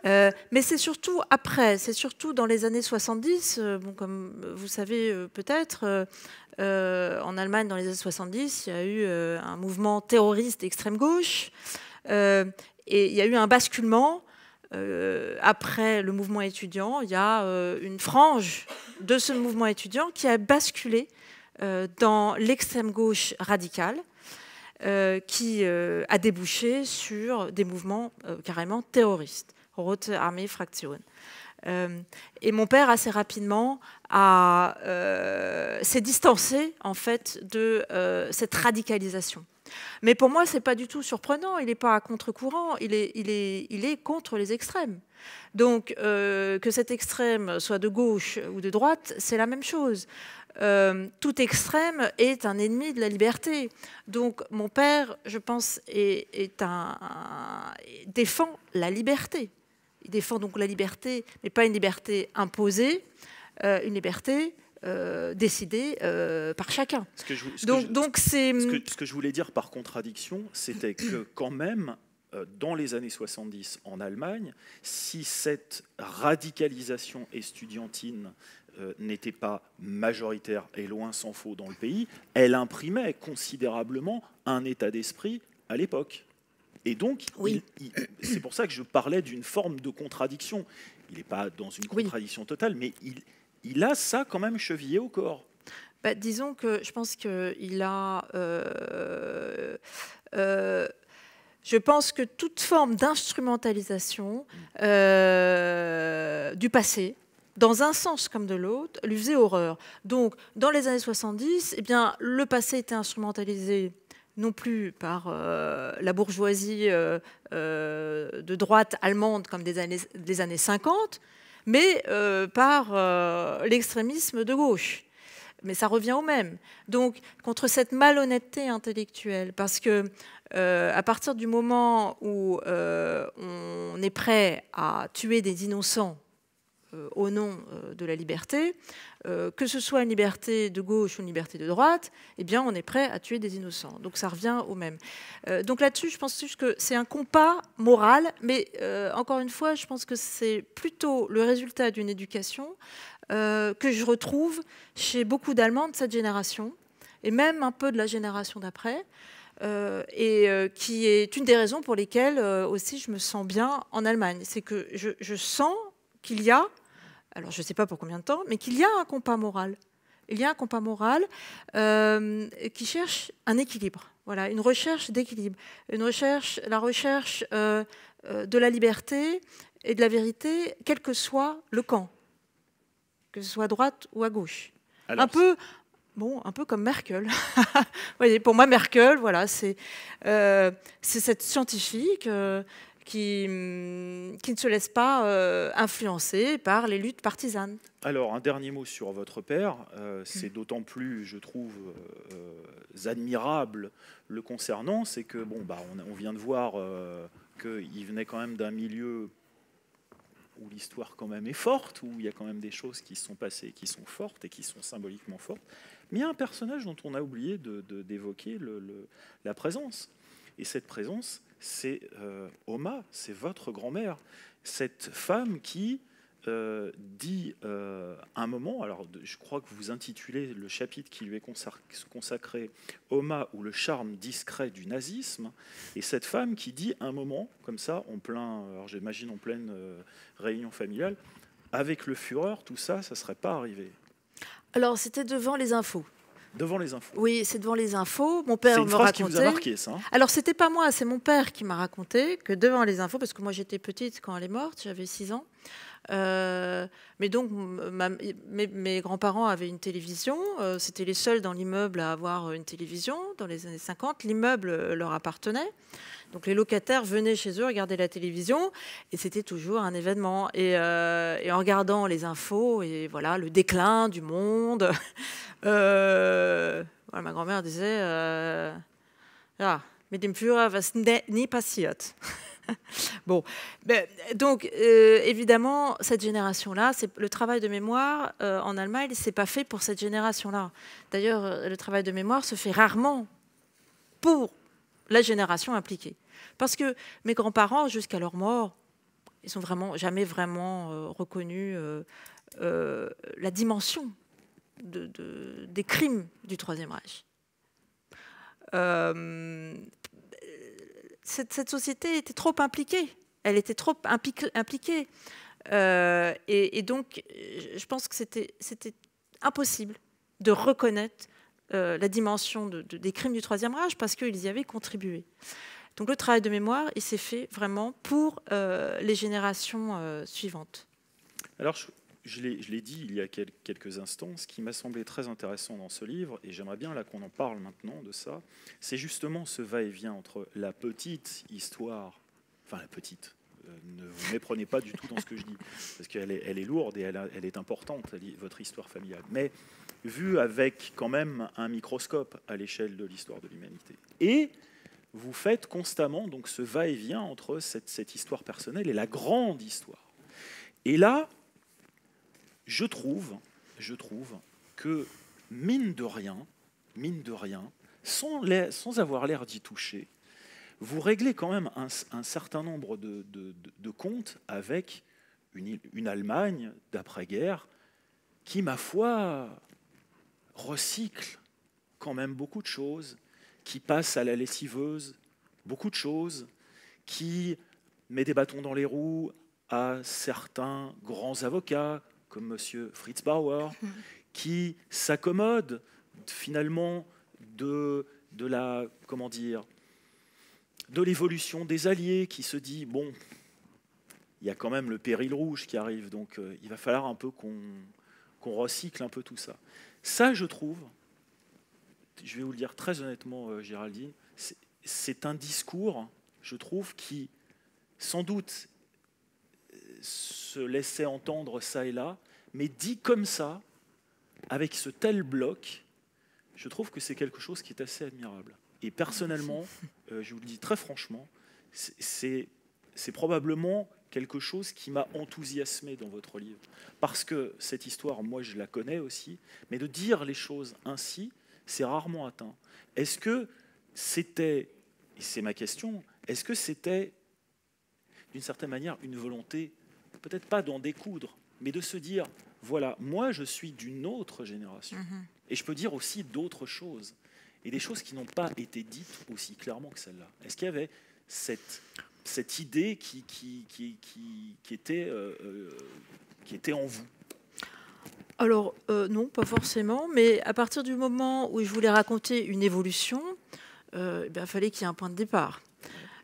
Mais c'est surtout après, c'est surtout dans les années 70, comme vous savez peut-être, en Allemagne, dans les années 70, il y a eu un mouvement terroriste d'extrême gauche, et il y a eu un basculement. Après le mouvement étudiant, il y a une frange de ce mouvement étudiant qui a basculé dans l'extrême gauche radicale, qui a débouché sur des mouvements carrément terroristes, Rote Armee Fraktion. Et mon père, assez rapidement, s'est distancé en fait de cette radicalisation. Mais pour moi, c'est pas du tout surprenant. Il n'est pas à contre-courant. Il est contre les extrêmes. Donc, que cet extrême soit de gauche ou de droite, c'est la même chose. Tout extrême est un ennemi de la liberté. Donc, mon père, je pense, défend la liberté. Il défend donc la liberté, mais pas une liberté imposée, une liberté décidée par chacun. Ce que je voulais dire par contradiction, c'était que quand même, dans les années 70 en Allemagne, si cette radicalisation estudiantine n'était pas majoritaire et loin s'en faut dans le pays, elle imprimait considérablement un état d'esprit à l'époque. Et donc, Oui. c'est pour ça que je parlais d'une forme de contradiction. Il n'est pas dans une contradiction totale, mais il a ça quand même chevillé au corps. Bah, disons que je pense qu'il a... je pense que toute forme d'instrumentalisation du passé, dans un sens comme de l'autre, lui faisait horreur. Donc, dans les années 70, eh bien, le passé était instrumentalisé non plus par la bourgeoisie de droite allemande comme des années 50, mais par l'extrémisme de gauche. Mais ça revient au même. Donc, contre cette malhonnêteté intellectuelle, parce que à partir du moment où on est prêt à tuer des innocents au nom de la liberté, que ce soit une liberté de gauche ou une liberté de droite, eh bien, on est prêt à tuer des innocents. Donc, ça revient au même. Donc là-dessus, je pense juste que c'est un compas moral, mais encore une fois, je pense que c'est plutôt le résultat d'une éducation que je retrouve chez beaucoup d'Allemands de cette génération, et même un peu de la génération d'après, qui est une des raisons pour lesquelles aussi je me sens bien en Allemagne. C'est que je sens qu'il y a, alors je ne sais pas pour combien de temps, mais qu'il y a un compas moral. Il y a un compas moral qui cherche un équilibre. Voilà, une recherche d'équilibre, la recherche de la liberté et de la vérité, quel que soit le camp, que ce soit à droite ou à gauche. Alors, un peu comme Merkel. Vous voyez, pour moi, Merkel, voilà, c'est cette scientifique qui ne se laisse pas influencer par les luttes partisanes. Alors, un dernier mot sur votre père. C'est d'autant plus, je trouve, admirable le concernant, c'est que, bon, bah, on vient de voir qu'il venait quand même d'un milieu où l'histoire quand même est forte, où il y a quand même des choses qui se sont passées, qui sont fortes et qui sont symboliquement fortes. Mais il y a un personnage dont on a oublié d'évoquer la présence. Et cette présence, c'est Oma, c'est votre grand-mère. Cette femme qui dit un moment, alors je crois que vous intitulez le chapitre qui lui est consacré Oma ou le charme discret du nazisme, et cette femme qui dit un moment, comme ça, alors j'imagine en pleine réunion familiale, avec le Führer, tout ça, ça ne serait pas arrivé. Alors c'était devant les infos. Devant les infos. Oui, c'est devant les infos. Mon père me racontait. C'est une phrase qui vous a marqué, ça. Alors, c'était pas moi, c'est mon père qui m'a raconté que devant les infos, parce que moi j'étais petite quand elle est morte, j'avais 6 ans. Mais donc, mes grands-parents avaient une télévision. C'était les seuls dans l'immeuble à avoir une télévision dans les années 50. L'immeuble leur appartenait. Donc, les locataires venaient chez eux regarder la télévision et c'était toujours un événement. Et en regardant les infos, et voilà, le déclin du monde, voilà, ma grand-mère disait ja, mit dem Führer was nie passiert. Bon, donc évidemment, cette génération-là, le travail de mémoire en Allemagne, c'est pas fait pour cette génération-là. D'ailleurs, le travail de mémoire se fait rarement pour la génération impliquée. Parce que mes grands-parents, jusqu'à leur mort, ils sont jamais vraiment reconnu la dimension des crimes du Troisième Reich. Cette société était trop impliquée. Elle était trop impliquée. Et donc, je pense que c'était impossible de reconnaître la dimension des crimes du Troisième Reich parce qu'ils y avaient contribué. Donc, le travail de mémoire, il s'est fait vraiment pour les générations suivantes. Alors, je l'ai dit il y a quelques instants, ce qui m'a semblé très intéressant dans ce livre, et j'aimerais bien là qu'on en parle maintenant de ça, c'est justement ce va-et-vient entre la petite histoire, enfin la petite, ne vous méprenez pas du tout dans ce que je dis, parce qu'elle est lourde et elle est importante, votre histoire familiale, mais vue avec quand même un microscope à l'échelle de l'histoire de l'humanité. Et vous faites constamment donc ce va-et-vient entre cette histoire personnelle et la grande histoire. Et là, je trouve que, mine de rien, sans avoir l'air d'y toucher, vous réglez quand même un certain nombre de comptes avec une Allemagne d'après-guerre qui, ma foi, recycle quand même beaucoup de choses, qui passe à la lessiveuse beaucoup de choses, qui met des bâtons dans les roues à certains grands avocats, comme M. Fritz Bauer, qui s'accommode finalement de la, comment dire, de l'évolution des alliés, qui se dit, bon, il y a quand même le péril rouge qui arrive, donc il va falloir un peu qu'on recycle un peu tout ça. Ça, je trouve, je vais vous le dire très honnêtement, Géraldine, c'est un discours, je trouve, qui, sans doute, se laissait entendre ça et là, mais dit comme ça, avec ce tel bloc, je trouve que c'est quelque chose qui est assez admirable. Et personnellement, je vous le dis très franchement, c'est probablement quelque chose qui m'a enthousiasmé dans votre livre. Parce que cette histoire, moi, je la connais aussi, mais de dire les choses ainsi, c'est rarement atteint. Est-ce que c'était, et c'est ma question, est-ce que c'était, d'une certaine manière, une volonté, peut-être pas d'en découdre, mais de se dire, voilà, moi, je suis d'une autre génération. Et je peux dire aussi d'autres choses. Et des choses qui n'ont pas été dites aussi clairement que celle-là. Est-ce qu'il y avait cette idée qui était en vous? Alors, non, pas forcément, mais à partir du moment où je voulais raconter une évolution, il fallait qu'il y ait un point de départ.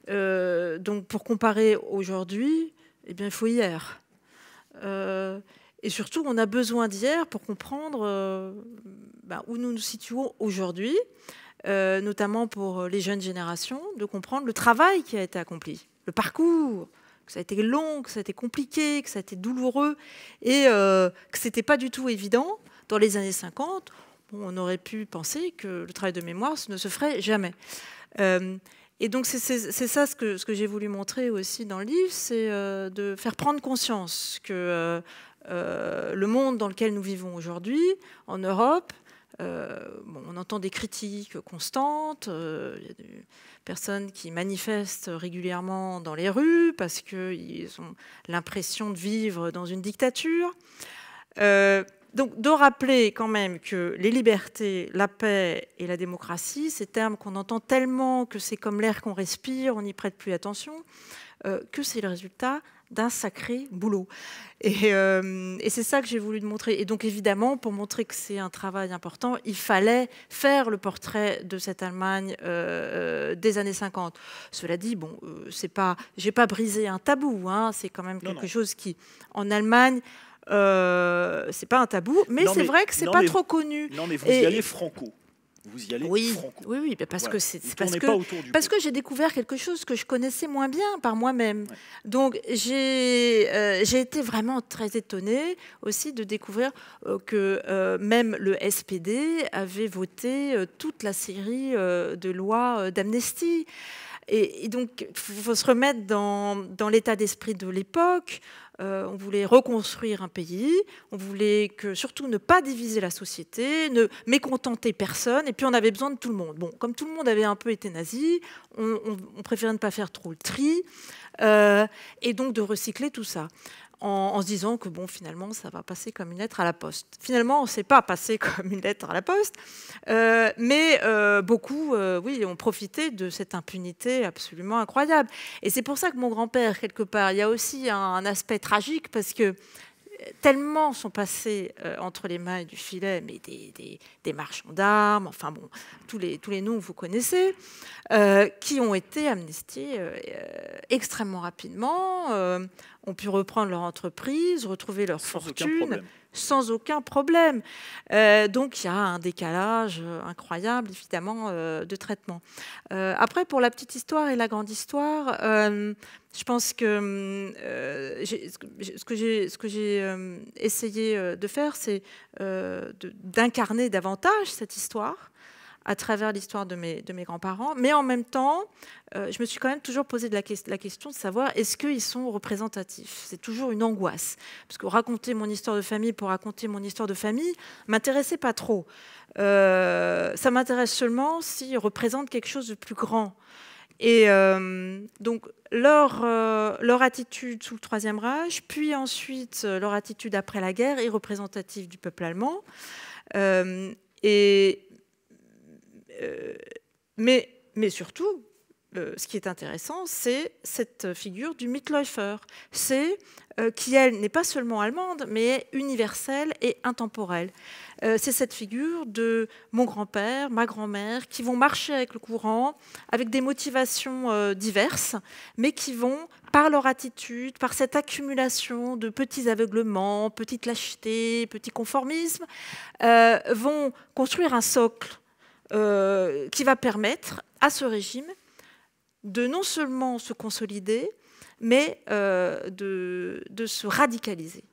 Donc, pour comparer aujourd'hui, il faut hier. Et surtout, on a besoin d'hier pour comprendre où nous nous situons aujourd'hui, notamment pour les jeunes générations, de comprendre le travail qui a été accompli, le parcours, que ça a été long, que ça a été compliqué, que ça a été douloureux, et que ce n'était pas du tout évident. Dans les années 50, on aurait pu penser que le travail de mémoire ne se ferait jamais. Et donc c'est ça ce que j'ai voulu montrer aussi dans le livre, c'est de faire prendre conscience que le monde dans lequel nous vivons aujourd'hui, en Europe, on entend des critiques constantes, il y a des personnes qui manifestent régulièrement dans les rues parce qu'ils ont l'impression de vivre dans une dictature. Donc de rappeler quand même que les libertés, la paix et la démocratie, ces termes qu'on entend tellement que c'est comme l'air qu'on respire, on n'y prête plus attention, que c'est le résultat d'un sacré boulot. Et c'est ça que j'ai voulu montrer. Et donc évidemment, pour montrer que c'est un travail important, il fallait faire le portrait de cette Allemagne des années 50. Cela dit, bon, j'ai pas brisé un tabou, hein, c'est quand même quelque chose qui, en Allemagne, c'est pas un tabou, mais c'est vrai que c'est pas trop connu. Non, mais vous y allez franco. Vous y allez franco. Oui, parce que j'ai découvert quelque chose que je connaissais moins bien par moi-même. Ouais. Donc j'ai été vraiment très étonnée aussi de découvrir que même le SPD avait voté toute la série de lois d'amnistie. Et donc, il faut se remettre dans l'état d'esprit de l'époque. On voulait reconstruire un pays, on voulait surtout ne pas diviser la société, ne mécontenter personne, et puis on avait besoin de tout le monde. Bon, comme tout le monde avait un peu été nazi, on préférait ne pas faire trop le tri, et donc de recycler tout ça. En se disant que bon, finalement, ça va passer comme une lettre à la poste. Finalement, on ne s'est pas passé comme une lettre à la poste, mais beaucoup, ont profité de cette impunité absolument incroyable. Et c'est pour ça que mon grand-père, quelque part, il y a aussi un aspect tragique, parce que tellement sont passés entre les mailles du filet, mais des marchands d'armes, enfin bon, tous les noms que vous connaissez, qui ont été amnistiés extrêmement rapidement, ont pu reprendre leur entreprise, retrouver leur fortune, sans aucun problème. Donc il y a un décalage incroyable, évidemment, de traitement. Après, pour la petite histoire et la grande histoire, je pense que ce que j'ai essayé de faire, c'est d'incarner davantage cette histoire à travers l'histoire de mes grands-parents. Mais en même temps, je me suis quand même toujours posé la question de savoir est-ce qu'ils sont représentatifs. C'est toujours une angoisse. Parce que raconter mon histoire de famille pour raconter mon histoire de famille ne m'intéressait pas trop. Ça m'intéresse seulement s'ils représentent quelque chose de plus grand. Et donc, leur attitude sous le Troisième Reich, puis ensuite leur attitude après la guerre est représentative du peuple allemand. Mais surtout, ce qui est intéressant, c'est cette figure du Mitläufer. Qui, elle, n'est pas seulement allemande, mais universelle et intemporelle. C'est cette figure de mon grand-père, ma grand-mère, qui vont marcher avec le courant, avec des motivations diverses, mais qui vont, par leur attitude, par cette accumulation de petits aveuglements, petites lâchetés, petits conformismes, vont construire un socle qui va permettre à ce régime de non seulement se consolider, mais de se radicaliser.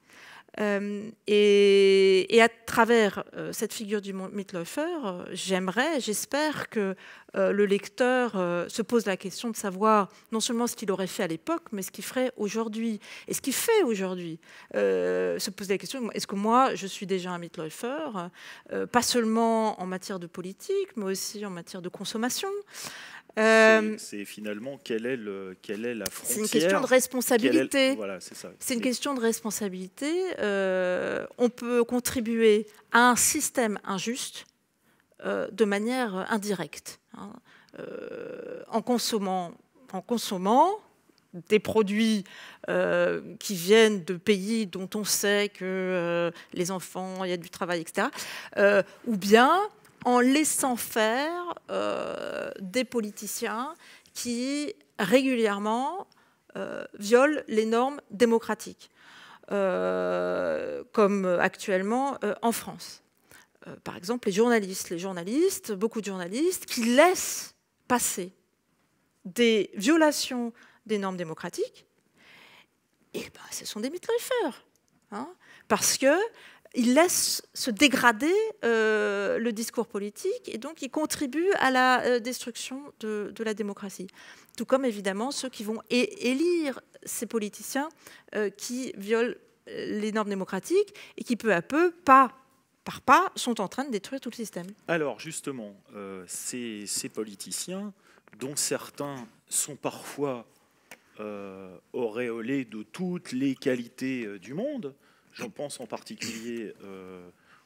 Et à travers cette figure du Mitläufer, j'espère que le lecteur se pose la question de savoir non seulement ce qu'il aurait fait à l'époque, mais ce qu'il ferait aujourd'hui. Et ce qu'il fait aujourd'hui, se pose la question, est-ce que moi, je suis déjà un Mitläufer, pas seulement en matière de politique, mais aussi en matière de consommation. C'est finalement quelle est la frontière. C'est une question de responsabilité. Voilà, c'est ça. C'est une question de responsabilité. On peut contribuer à un système injuste de manière indirecte, hein, en consommant des produits qui viennent de pays dont on sait que les enfants, il y a du travail, etc. Ou bien en laissant faire des politiciens qui régulièrement violent les normes démocratiques, comme actuellement en France. Par exemple, beaucoup de journalistes qui laissent passer des violations des normes démocratiques, et ben, ce sont des Mitläufer, hein, parce que ils laissent se dégrader le discours politique et donc ils contribuent à la destruction de la démocratie. Tout comme évidemment ceux qui vont élire ces politiciens qui violent les normes démocratiques et qui peu à peu, pas par pas, sont en train de détruire tout le système. Alors justement, ces politiciens, dont certains sont parfois auréolés de toutes les qualités du monde, j'en pense en particulier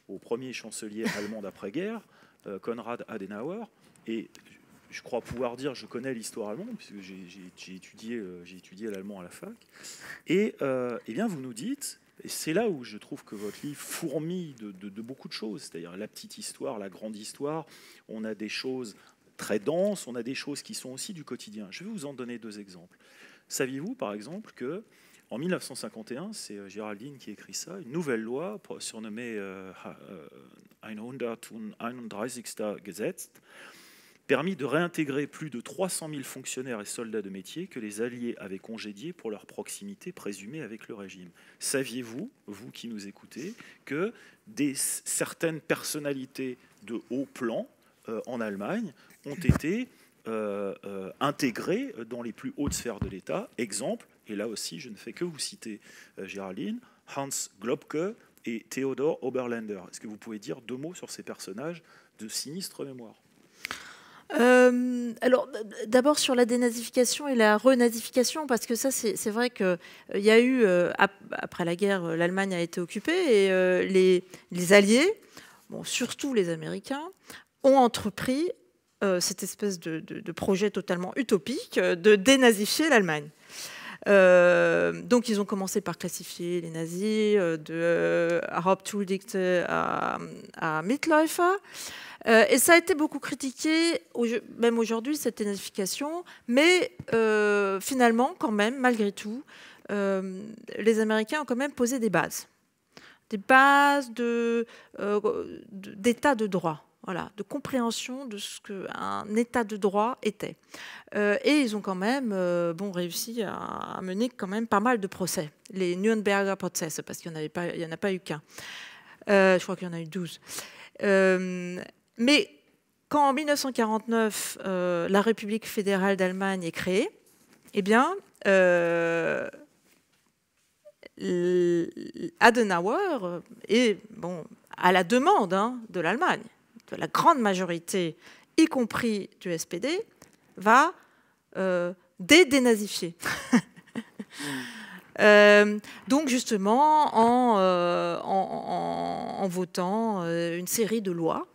au premier chancelier allemand d'après-guerre, Konrad Adenauer, et je crois pouvoir dire, je connais l'histoire allemande, puisque j'ai étudié l'allemand à la fac, et eh bien vous nous dites, et c'est là où je trouve que votre livre fourmille de beaucoup de choses, c'est-à-dire la petite histoire, la grande histoire, on a des choses très denses, on a des choses qui sont aussi du quotidien. Je vais vous en donner 2 exemples. Saviez-vous, par exemple, que en 1951, c'est Géraldine qui écrit ça, une nouvelle loi surnommée 131. Gesetz permis de réintégrer plus de 300 000 fonctionnaires et soldats de métier que les Alliés avaient congédiés pour leur proximité présumée avec le régime. Saviez-vous, vous qui nous écoutez, que certaines personnalités de haut plan en Allemagne ont été intégrées dans les plus hautes sphères de l'État? Exemple, et là aussi je ne fais que vous citer Géraldine, Hans Globke et Theodor Oberländer. Est-ce que vous pouvez dire 2 mots sur ces personnages de sinistre mémoire? Alors, d'abord sur la dénazification et la renazification, parce que ça, c'est vrai qu'il y a eu, après la guerre, l'Allemagne a été occupée et les Alliés, bon, surtout les Américains, ont entrepris cette espèce de projet totalement utopique de dénazifier l'Allemagne. Donc ils ont commencé par classifier les nazis de Hauptschuldigte à Mitläufer. Et ça a été beaucoup critiqué, même aujourd'hui, cette dénazification, mais finalement, quand même, malgré tout, les Américains ont quand même posé des bases d'état de droit, voilà, de compréhension de ce qu'un état de droit était. Et ils ont quand même réussi à mener quand même pas mal de procès, les Nürnberger Prozesse, parce qu'il n'y en a pas eu qu'un. Je crois qu'il y en a eu 12. Mais quand en 1949, la République fédérale d'Allemagne est créée, eh bien, Adenauer, et à la demande de l'Allemagne, de la grande majorité, y compris du SPD, va dénazifier. Donc justement en votant une série de lois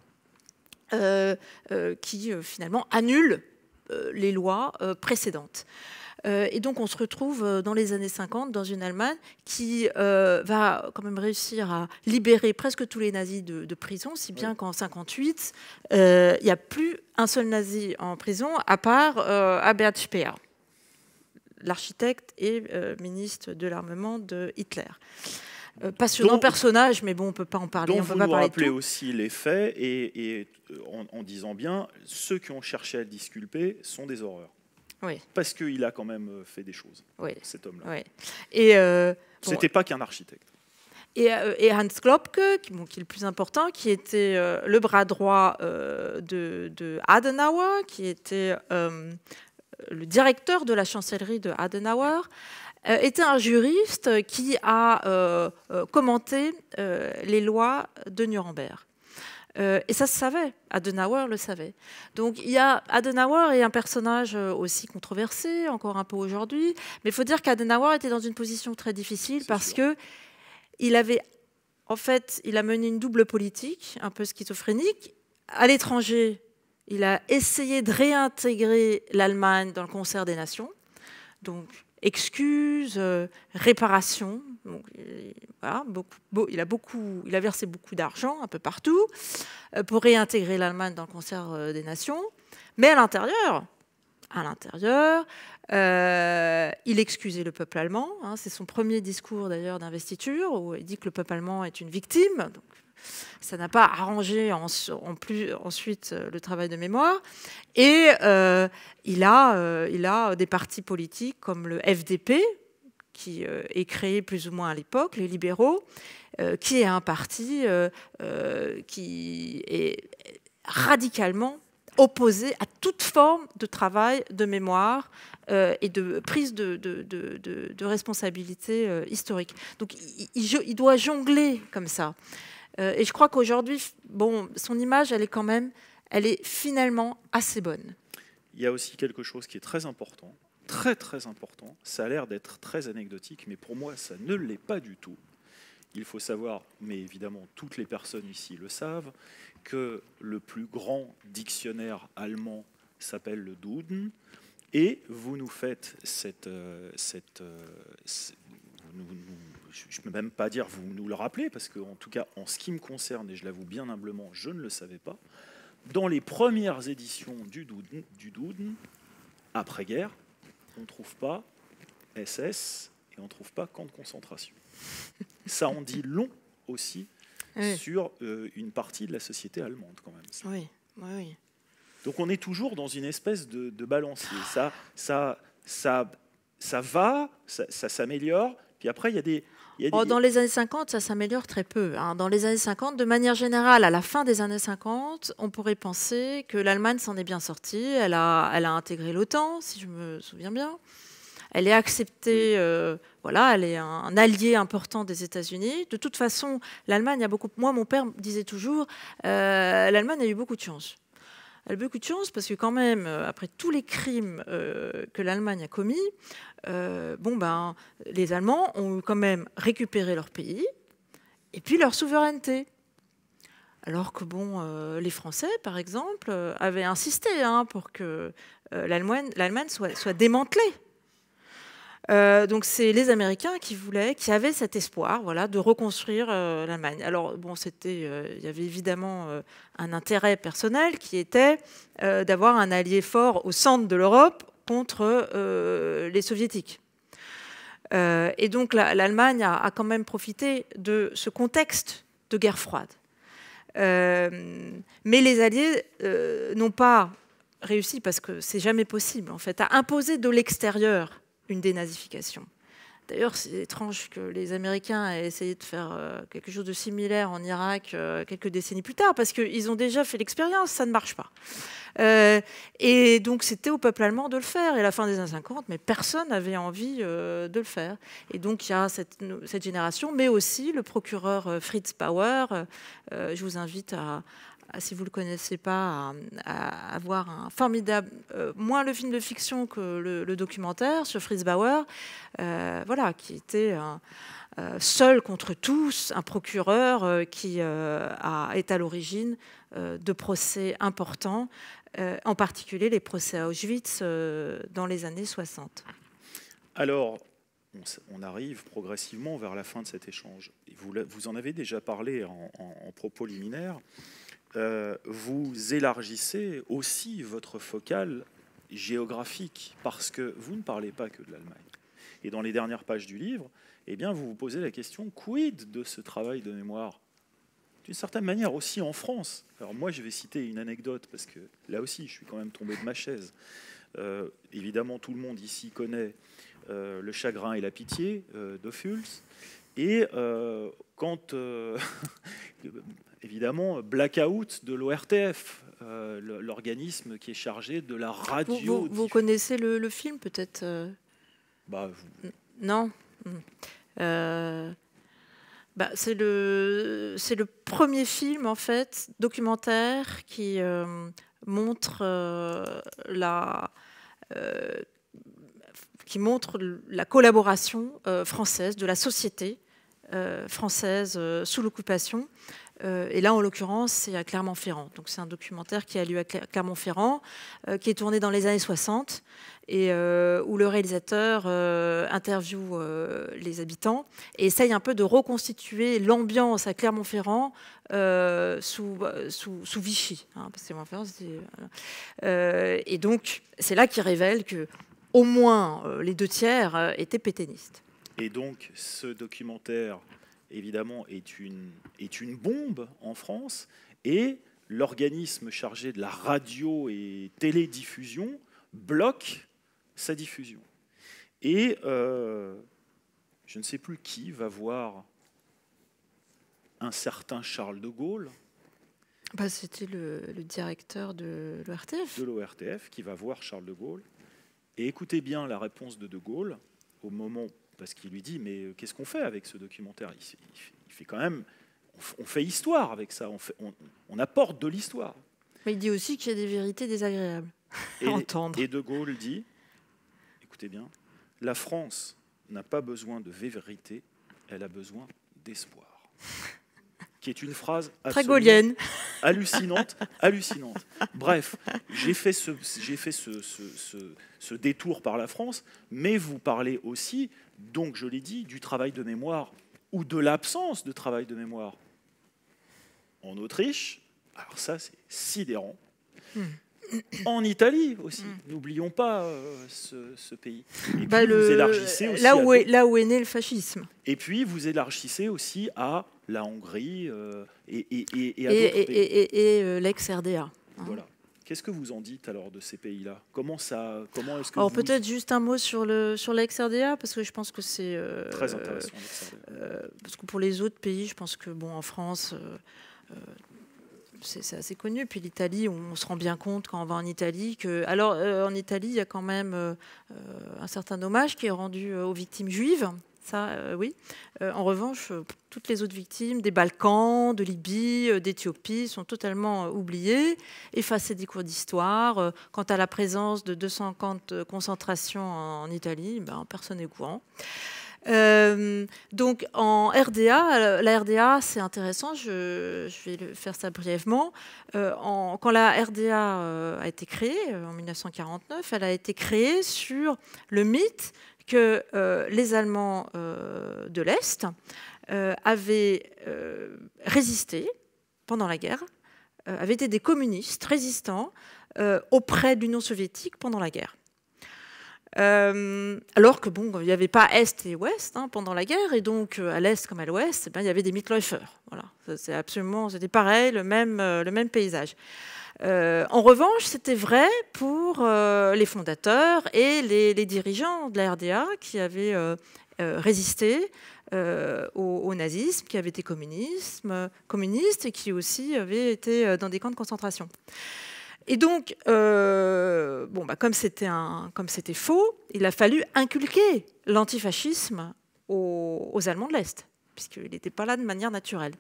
qui finalement annulent les lois précédentes. Et donc on se retrouve dans les années 50 dans une Allemagne qui va quand même réussir à libérer presque tous les nazis de prison, si bien qu'en 58, il n'y a plus un seul nazi en prison à part Albert Speer, l'architecte et ministre de l'armement de Hitler. Passionnant personnage, mais bon, on ne peut pas en parler. Donc on peut vous pas nous parler rappelez de tout. aussi les faits et en disant bien, ceux qui ont cherché à le disculper sont des horreurs. Oui. Parce qu'il a quand même fait des choses, Oui. cet homme-là. Oui. Et C'était pas qu'un architecte. Et Hans Klopke, qui est le plus important, qui était le bras droit de Adenauer, qui était le directeur de la chancellerie de Adenauer, était un juriste qui a commenté les lois de Nuremberg. Et ça se savait, Adenauer le savait. Donc Adenauer est un personnage aussi controversé, encore un peu aujourd'hui, mais il faut dire qu'Adenauer était dans une position très difficile parce que il a mené une double politique, un peu schizophrénique. À l'étranger, il a essayé de réintégrer l'Allemagne dans le concert des nations, donc excuses, réparation. Donc, voilà, il a versé beaucoup d'argent un peu partout pour réintégrer l'Allemagne dans le concert des nations. Mais à l'intérieur, il excusait le peuple allemand. Hein, c'est son premier discours d'ailleurs d'investiture où il dit que le peuple allemand est une victime. Donc, ça n'a pas arrangé ensuite le travail de mémoire. Et il a des partis politiques comme le FDP, qui est créé plus ou moins à l'époque, les libéraux, qui est un parti qui est radicalement opposé à toute forme de travail de mémoire et de prise de responsabilité historique. Donc il doit jongler comme ça. Et je crois qu'aujourd'hui, son image, elle est finalement assez bonne. Il y a aussi quelque chose qui est très important, très très important. Ça a l'air d'être très anecdotique, mais pour moi, ça ne l'est pas du tout. Il faut savoir, mais évidemment toutes les personnes ici le savent, que le plus grand dictionnaire allemand s'appelle le Duden, et vous nous faites je ne peux même pas dire vous nous le rappelez, parce qu'en tout cas, en ce qui me concerne, et je l'avoue bien humblement, je ne le savais pas, dans les premières éditions du Duden, après-guerre, on ne trouve pas SS et on ne trouve pas camp de concentration. Ça en dit long aussi sur une partie de la société allemande, quand même. Oui, oui. Donc on est toujours dans une espèce de balancier. Ça va, ça s'améliore, puis après il y a des... Dans les années 50, ça s'améliore très peu. Hein. Dans les années 50, de manière générale, à la fin des années 50, on pourrait penser que l'Allemagne s'en est bien sortie. Elle a intégré l'OTAN, si je me souviens bien. Elle est acceptée, elle est un allié important des États-Unis. De toute façon, l'Allemagne a beaucoup... Moi, mon père disait toujours, l'Allemagne a eu beaucoup de chance. Elle a eu beaucoup de chance parce que quand même, après tous les crimes que l'Allemagne a commis, les Allemands ont quand même récupéré leur pays et puis leur souveraineté. Alors que les Français, par exemple, avaient insisté pour que l'Allemagne soit démantelée. Donc c'est les Américains qui avaient cet espoir, de reconstruire l'Allemagne. Alors il y avait évidemment un intérêt personnel qui était d'avoir un allié fort au centre de l'Europe contre les Soviétiques. Et donc l'Allemagne a quand même profité de ce contexte de guerre froide. Mais les Alliés n'ont pas réussi, parce que c'est jamais possible en fait, à imposer de l'extérieur une dénazification. D'ailleurs, c'est étrange que les Américains aient essayé de faire quelque chose de similaire en Irak quelques décennies plus tard, parce qu'ils ont déjà fait l'expérience, ça ne marche pas. Et donc, c'était au peuple allemand de le faire. Et à la fin des années 50, mais personne n'avait envie de le faire. Et donc, il y a cette génération, mais aussi le procureur Fritz Bauer. Je vous invite si vous ne le connaissez pas, à avoir un formidable, moins le film de fiction que le documentaire sur Fritz Bauer, voilà, qui était seul contre tous, un procureur qui est à l'origine de procès importants, en particulier les procès à Auschwitz dans les années 60. Alors, on arrive progressivement vers la fin de cet échange. Vous en avez déjà parlé en propos liminaire. Vous élargissez aussi votre focale géographique, parce que vous ne parlez pas que de l'Allemagne. Et dans les dernières pages du livre, eh bien, vous vous posez la question, quid de ce travail de mémoire? D'une certaine manière aussi en France. Alors moi, je vais citer une anecdote, parce que là aussi, je suis quand même tombé de ma chaise. Évidemment, tout le monde ici connaît Le chagrin et la pitié de Fülls. Et quand, évidemment, Blackout de l'ORTF, l'organisme qui est chargé de la radio. Vous connaissez le film, peut-être Non. C'est le premier film, en fait, documentaire qui montre la collaboration française, de la société française sous l'occupation. Et là, en l'occurrence, c'est à Clermont-Ferrand. Donc, c'est un documentaire qui a lieu à Clermont-Ferrand, qui est tourné dans les années 60, et où le réalisateur interviewe les habitants et essaye un peu de reconstituer l'ambiance à Clermont-Ferrand sous Vichy. Hein, parce que Clermont-Ferrand, et donc, c'est là qu'il révèle que au moins les 2/3 étaient pétainistes. Et donc, ce documentaire, évidemment, est une bombe en France, et l'organisme chargé de la radio et télédiffusion bloque sa diffusion. Et je ne sais plus qui va voir un certain Charles de Gaulle. C'était le directeur de l'ORTF. De l'ORTF, qui va voir Charles de Gaulle. Et écoutez bien la réponse de Gaulle au moment, parce qu'il lui dit, mais qu'est-ce qu'on fait avec ce documentaire? Il fait quand même, on fait histoire avec ça, on apporte de l'histoire. Mais il dit aussi qu'il y a des vérités désagréables à entendre. Et de Gaulle dit, écoutez bien, la France n'a pas besoin de vérité, elle a besoin d'espoir. Qui est une phrase très gaulienne, hallucinante. Bref, j'ai fait ce détour par la France, mais vous parlez aussi, donc je l'ai dit, du travail de mémoire ou de l'absence de travail de mémoire en Autriche. Alors ça, c'est sidérant. En Italie aussi, n'oublions pas ce pays. Et puis vous élargissez aussi là où est né le fascisme. Et puis vous élargissez aussi à la Hongrie et à d'autres pays. Et l'ex-RDA. Voilà. Qu'est-ce que vous en dites alors de ces pays-là? Comment est-ce que alors peut-être juste un mot sur l'ex-RDA, parce que je pense que c'est très intéressant. L'ex-RDA. Parce que pour les autres pays, je pense que en France. C'est assez connu. Puis l'Italie, on se rend bien compte quand on va en Italie que, alors en Italie, il y a quand même un certain hommage qui est rendu aux victimes juives. Ça, oui. En revanche, toutes les autres victimes des Balkans, de Libye, d'Éthiopie sont totalement oubliées, effacées des cours d'histoire. Quant à la présence de 200 camps de concentration en Italie, personne n'est au courant. Donc en RDA, la RDA c'est intéressant, je vais faire ça brièvement. Quand la RDA a été créée en 1949, elle a été créée sur le mythe que les Allemands de l'Est avaient résisté pendant la guerre, avaient été des communistes résistants auprès de l'Union soviétique pendant la guerre. Alors que il n'y avait pas Est et Ouest pendant la guerre, et donc à l'Est comme à l'Ouest, il y avait des Mitläufer. Voilà, c'était pareil, le même paysage. En revanche, c'était vrai pour les fondateurs et les dirigeants de la RDA qui avaient résisté au nazisme, qui avaient été communistes et qui aussi avaient été dans des camps de concentration. Et donc, comme c'était faux, il a fallu inculquer l'antifascisme aux Allemands de l'Est, puisqu'il n'était pas là de manière naturelle.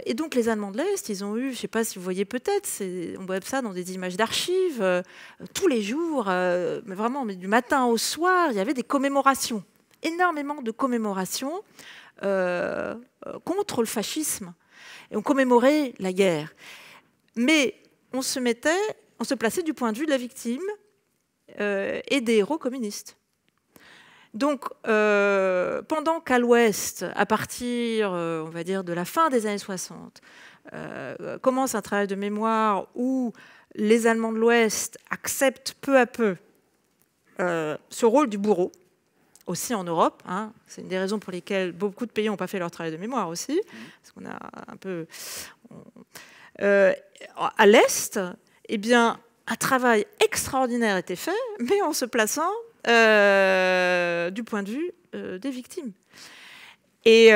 Et donc les Allemands de l'Est, ils ont eu, je ne sais pas si vous voyez peut-être, on voit ça dans des images d'archives, tous les jours, mais vraiment mais du matin au soir, il y avait des commémorations, énormément de commémorations contre le fascisme. Et on commémorait la guerre. Mais on se plaçait du point de vue de la victime et des héros communistes. Donc, pendant qu'à l'Ouest, à partir, on va dire, de la fin des années 60, commence un travail de mémoire où les Allemands de l'Ouest acceptent peu à peu ce rôle du bourreau, aussi en Europe. Hein. C'est une des raisons pour lesquelles beaucoup de pays n'ont pas fait leur travail de mémoire aussi, parce qu'on a un peu... à l'Est, eh bien, un travail extraordinaire était fait, mais en se plaçant du point de vue des victimes. Et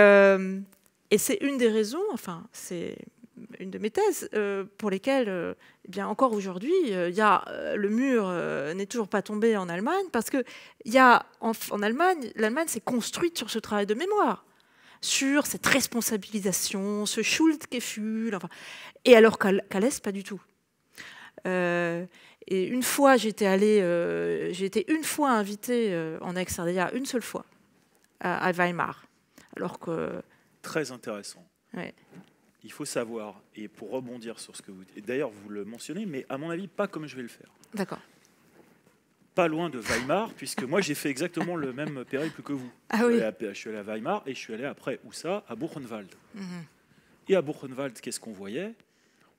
c'est une des raisons, enfin, c'est une de mes thèses, pour lesquelles, eh bien, encore aujourd'hui, le mur n'est toujours pas tombé en Allemagne, parce que en Allemagne, l'Allemagne s'est construite sur ce travail de mémoire, sur cette responsabilisation, ce Schuldgefühl, enfin, et alors qu'à l'Est, pas du tout. Et une fois, j'ai été une fois invitée en ex-RDA, une seule fois, à Weimar. Alors que... Très intéressant. Ouais. Il faut savoir, et pour rebondir sur ce que vous dites, d'ailleurs vous le mentionnez, mais à mon avis, pas comme je vais le faire. D'accord. Pas loin de Weimar, puisque moi j'ai fait exactement le même périple que vous. Ah oui. Je suis allé à Weimar et je suis allé après, où ça? À Buchenwald. Mm-hmm. Et à Buchenwald, qu'est-ce qu'on voyait?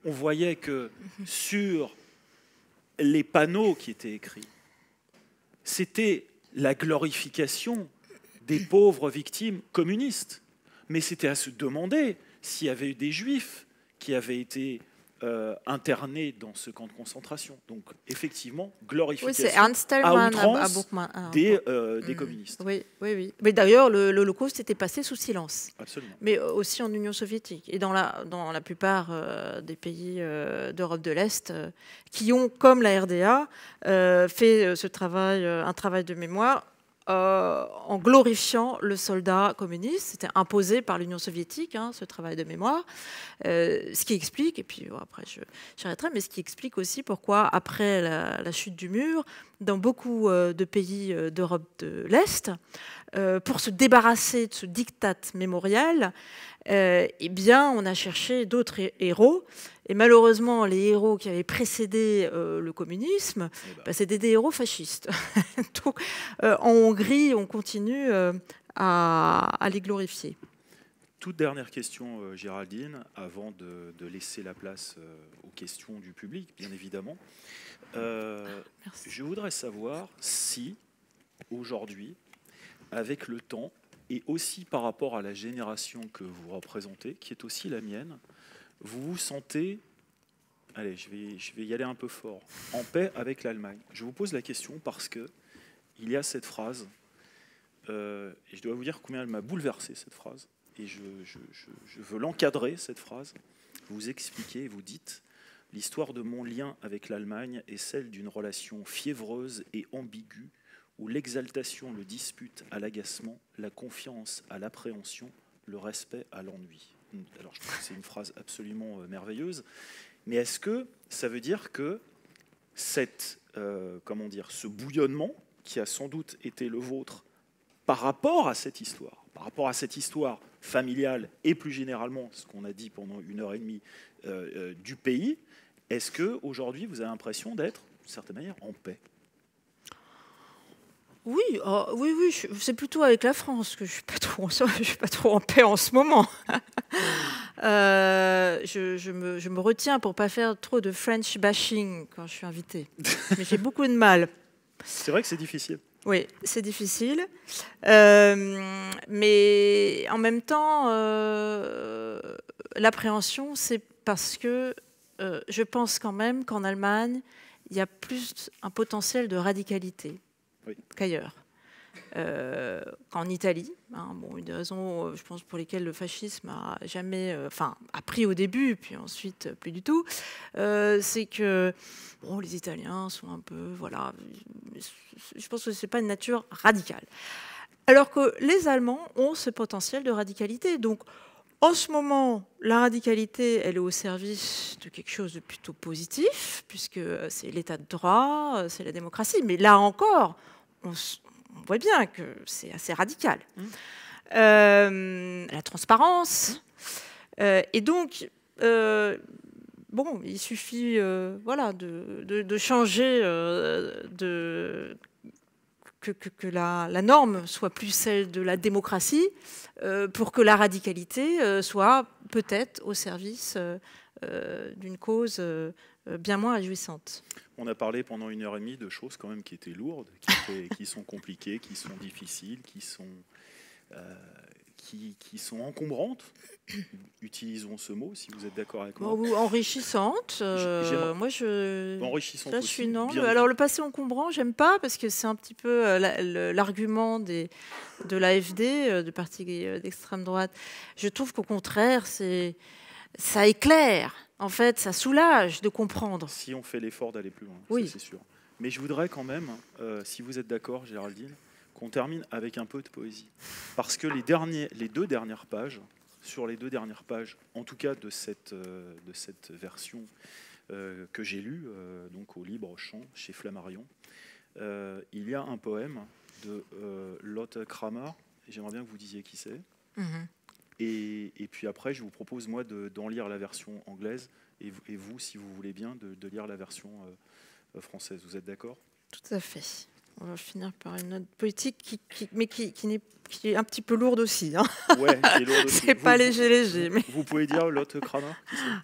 On voyait que sur les panneaux qui étaient écrits, c'était la glorification des pauvres victimes communistes. Mais c'était à se demander s'il y avait eu des juifs qui avaient été internés dans ce camp de concentration. Donc, effectivement, glorification à outrance des communistes. Oui, oui, oui. Mais d'ailleurs, l'Holocauste était passé sous silence. Absolument. Mais aussi en Union soviétique et dans la plupart des pays d'Europe de l'Est qui ont, comme la RDA, fait un travail de mémoire en glorifiant le soldat communiste. C'était imposé par l'Union soviétique, hein, ce travail de mémoire. Ce qui explique, et puis après j'arrêterai, mais ce qui explique aussi pourquoi, après la chute du mur, dans beaucoup de pays d'Europe de l'Est, pour se débarrasser de ce diktat mémorial, eh bien, on a cherché d'autres héros. Et malheureusement, les héros qui avaient précédé le communisme, c'était des héros fascistes. Donc, en Hongrie, on continue à les glorifier. Toute dernière question, Géraldine, avant de laisser la place aux questions du public, bien évidemment. Je voudrais savoir si, aujourd'hui, avec le temps, et aussi par rapport à la génération que vous représentez, qui est aussi la mienne, vous vous sentez, allez, je vais y aller un peu fort, en paix avec l'Allemagne. Je vous pose la question parce que il y a cette phrase, et je dois vous dire combien elle m'a bouleversé, cette phrase, et je veux l'encadrer, cette phrase. Vous expliquez, vous dites, l'histoire de mon lien avec l'Allemagne est celle d'une relation fiévreuse et ambiguë, où l'exaltation le dispute à l'agacement, la confiance à l'appréhension, le respect à l'ennui. Alors, je trouve que c'est une phrase absolument merveilleuse. Mais est-ce que ça veut dire que ce bouillonnement, qui a sans doute été le vôtre par rapport à cette histoire familiale et plus généralement, ce qu'on a dit pendant 1h30 du pays, est-ce qu'aujourd'hui, vous avez l'impression d'être, d'une certaine manière, en paix ? Oui, oui, c'est plutôt avec la France que je suis pas trop en paix en ce moment. Je me retiens pour pas faire trop de French bashing quand je suis invitée. Mais j'ai beaucoup de mal. C'est vrai que c'est difficile. Oui, c'est difficile. Mais en même temps, l'appréhension, c'est parce que je pense quand même qu'en Allemagne, il y a plus un potentiel de radicalité qu'ailleurs. Qu'en Italie, hein, une des raisons, je pense, pour lesquelles le fascisme a jamais, a pris au début, puis ensuite plus du tout, c'est que les Italiens sont un peu, voilà, je pense que c'est pas une nature radicale. Alors que les Allemands ont ce potentiel de radicalité. Donc, en ce moment, la radicalité, elle est au service de quelque chose de plutôt positif, puisque c'est l'état de droit, c'est la démocratie. Mais là encore, on voit bien que c'est assez radical. La transparence. Et donc, bon, il suffit voilà, de changer, que la norme soit plus celle de la démocratie, pour que la radicalité soit peut-être au service d'une cause bien moins réjouissante. On a parlé pendant 1h30 de choses quand même qui étaient lourdes, qui sont compliquées, qui sont difficiles, qui sont encombrantes. Utilisons ce mot, si vous êtes d'accord avec moi. Ou enrichissante. Moi, enrichissante là, aussi. Je suis non. Alors, le passé encombrant, j'aime pas, parce que c'est un petit peu l'argument de l'AfD, du parti d'extrême droite. Je trouve qu'au contraire, ça éclaire. En fait, ça soulage de comprendre. Si on fait l'effort d'aller plus loin, oui. c'est sûr. Mais je voudrais quand même, si vous êtes d'accord, Géraldine, qu'on termine avec un peu de poésie. Parce que les deux dernières pages, sur les 2 dernières pages, en tout cas de cette version que j'ai lue, donc au Libre Champ, chez Flammarion, il y a un poème de Lotte Kramer, et j'aimerais bien que vous disiez qui c'est. Et puis après, je vous propose, moi, d'en lire la version anglaise, et vous, si vous voulez bien, de lire la version française. Vous êtes d'accord? Tout à fait. On va finir par une note poétique qui est un petit peu lourde aussi. Hein. Ouais, qui est lourde aussi. C'est pas léger. Mais... Vous pouvez dire Lotte Kramer?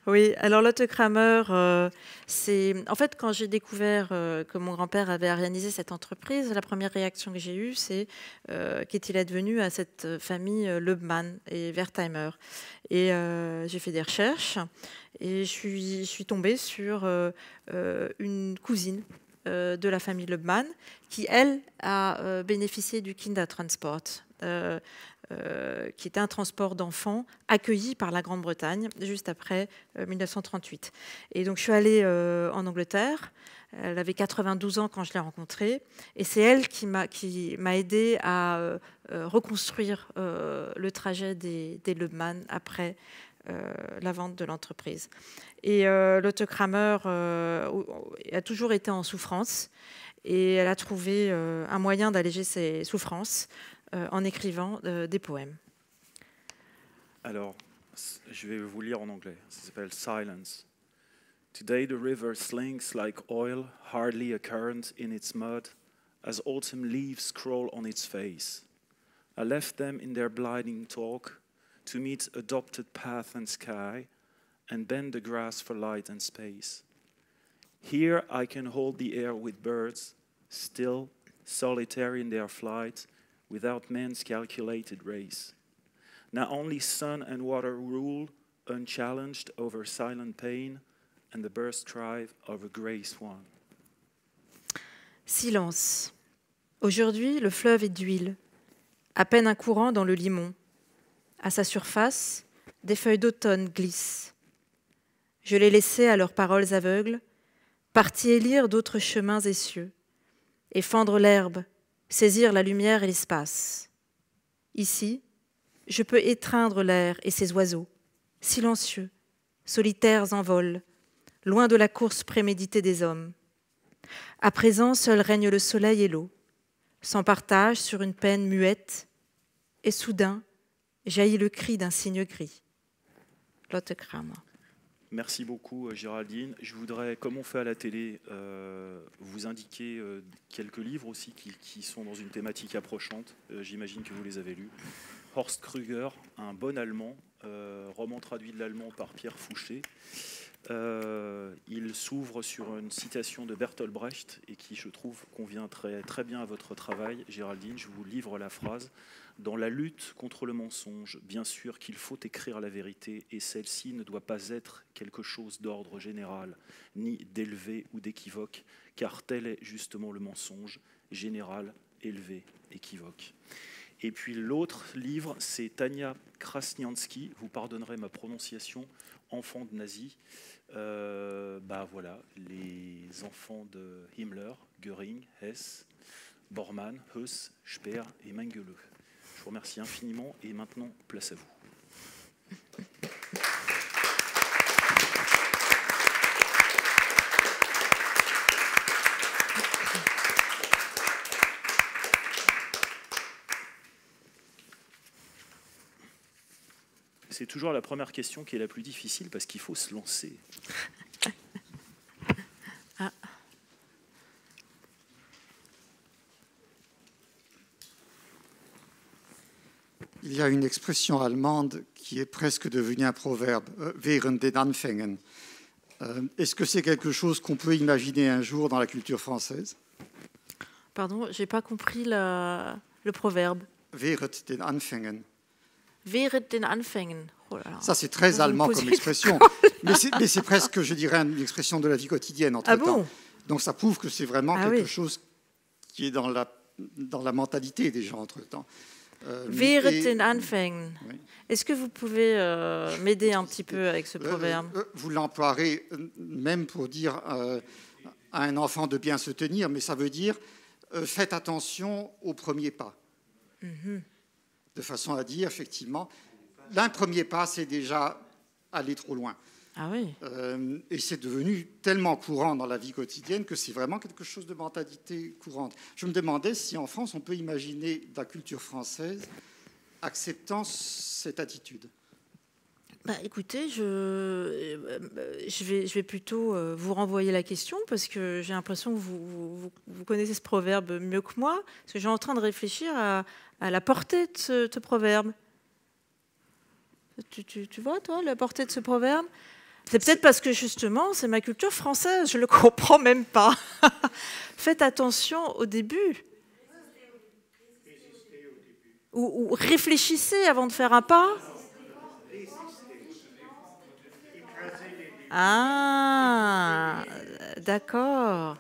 Oui, alors Lotte Kramer, c'est... En fait, quand j'ai découvert que mon grand-père avait organisé cette entreprise, la première réaction que j'ai eue, c'est qu'est-il advenu à cette famille Leubmann et Wertheimer. Et j'ai fait des recherches et je suis tombée sur une cousine de la famille Leubmann, qui, elle, a bénéficié du Kindertransport, qui était un transport d'enfants accueilli par la Grande-Bretagne juste après 1938. Et donc, je suis allée en Angleterre. Elle avait 92 ans quand je l'ai rencontrée. Et c'est elle qui m'a aidée à reconstruire le trajet des Leubmann après la vente de l'entreprise. Et Lotte Kramer a toujours été en souffrance et elle a trouvé un moyen d'alléger ses souffrances en écrivant des poèmes. Alors, je vais vous lire en anglais. Ça s'appelle Silence. Today the river slinks like oil, hardly a current in its mud, as autumn leaves scroll on its face. I left them in their blinding talk to meet adopted path and sky, and bend the grass for light and space. Here I can hold the air with birds, still, solitary in their flight, without man's calculated race. Now only sun and water rule, unchallenged over silent pain, and the birds thrive over grey swan. Silence. Aujourd'hui, le fleuve est d'huile, à peine un courant dans le limon. À sa surface, des feuilles d'automne glissent. Je les laissais à leurs paroles aveugles, partis élire d'autres chemins essieux, et fendre l'herbe, saisir la lumière et l'espace. Ici, je peux étreindre l'air et ses oiseaux, silencieux, solitaires en vol, loin de la course préméditée des hommes. À présent, seul règne le soleil et l'eau, sans partage sur une peine muette, et soudain, jaillit le cri d'un cygne gris. Lotte Kramer. Merci beaucoup, Géraldine. Je voudrais, comme on fait à la télé, vous indiquer quelques livres aussi qui sont dans une thématique approchante. J'imagine que vous les avez lus. Horst Krüger, un bon Allemand, roman traduit de l'allemand par Pierre Fouché. Il s'ouvre sur une citation de Bertolt Brecht et qui, je trouve, convient très, très bien à votre travail. Géraldine, je vous livre la phrase. Dans la lutte contre le mensonge, bien sûr qu'il faut écrire la vérité et celle-ci ne doit pas être quelque chose d'ordre général, ni d'élevé ou d'équivoque, car tel est justement le mensonge, général, élevé, équivoque. Et puis l'autre livre, c'est Tania Krasniansky, vous pardonnerez ma prononciation, Enfants de nazis. Voilà, les enfants de Himmler, Göring, Hess, Bormann, Heuss, Speer et Mengele. Je vous remercie infiniment et maintenant, place à vous. C'est toujours la première question qui est la plus difficile parce qu'il faut se lancer. Ah. Il y a une expression allemande qui est presque devenue un proverbe, während den Anfängen. Est-ce que c'est quelque chose qu'on peut imaginer un jour dans la culture française? Pardon, j'ai pas compris le proverbe. Während den Anfängen. Während den Anfängen. Oh là là. Ça, c'est très allemand comme expression. Mais c'est presque, je dirais, une expression de la vie quotidienne entre-temps. Ah bon? Donc ça prouve que c'est vraiment quelque chose qui est dans la mentalité des gens entre-temps. Während den Anfängen. Oui. Est-ce que vous pouvez m'aider un petit peu avec ce proverbe? Vous l'emploierez même pour dire à un enfant de bien se tenir, mais ça veut dire faites attention au premier pas. De façon à dire, effectivement, d'un premier pas, c'est déjà aller trop loin. Ah oui. Et c'est devenu tellement courant dans la vie quotidienne que c'est vraiment quelque chose de mentalité courante. Je me demandais si en France, on peut imaginer la culture française acceptant cette attitude. Bah, écoutez, je vais plutôt vous renvoyer la question parce que j'ai l'impression que vous connaissez ce proverbe mieux que moi. Parce que j'ai en train de réfléchir à la portée de ce proverbe. Tu vois, toi, la portée de ce proverbe? C'est peut-être parce que, justement, c'est ma culture française. Je ne le comprends même pas. Faites attention au début. Ou réfléchissez avant de faire un pas. Ah, d'accord.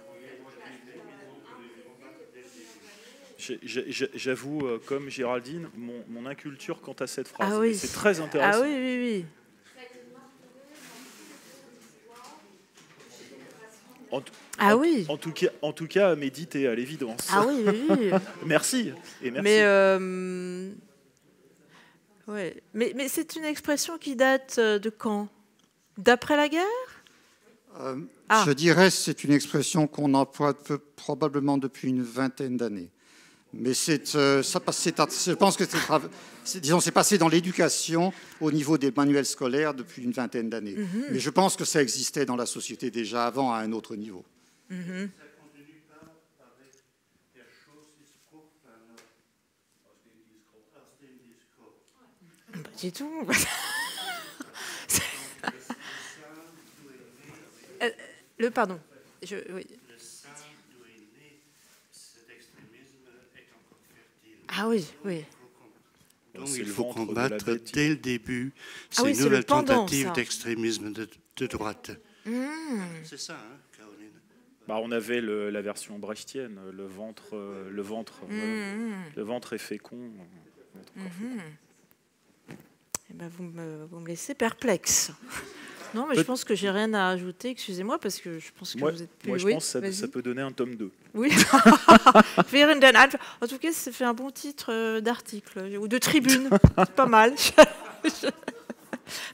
J'avoue, comme Géraldine, mon inculture quant à cette phrase. Ah oui. C'est très intéressant. Ah oui, oui, oui. En tout cas, à méditer à l'évidence. Ah oui, oui, oui. Merci. Et merci. Mais c'est une expression qui date de quand? D'après la guerre? Je dirais que c'est une expression qu'on emploie probablement depuis une vingtaine d'années. Mais je pense que c'est passé dans l'éducation au niveau des manuels scolaires depuis une vingtaine d'années. Mais je pense que ça existait dans la société déjà avant à un autre niveau. Ça continue pas avec der Schuss ist Fruchtbare aus dem Discours. Pas du tout. Pardon. Oui. Le sein d'où est né cet extrémisme est encore fertile. Ah oui, oui. Donc il faut combattre dès le début ces oui, nouvelles pendant, tentatives d'extrémisme de droite. C'est ça, hein, Caroline? On avait la version brechtienne, le ventre est fécond. Eh ben, vous me laissez perplexe. Non, mais je pense que j'ai rien à ajouter. Excusez-moi, parce que je pense que vous êtes plus... Moi, je pense que ça peut donner un tome 2. Oui. En tout cas, ça fait un bon titre d'article ou de tribune. C'est pas mal.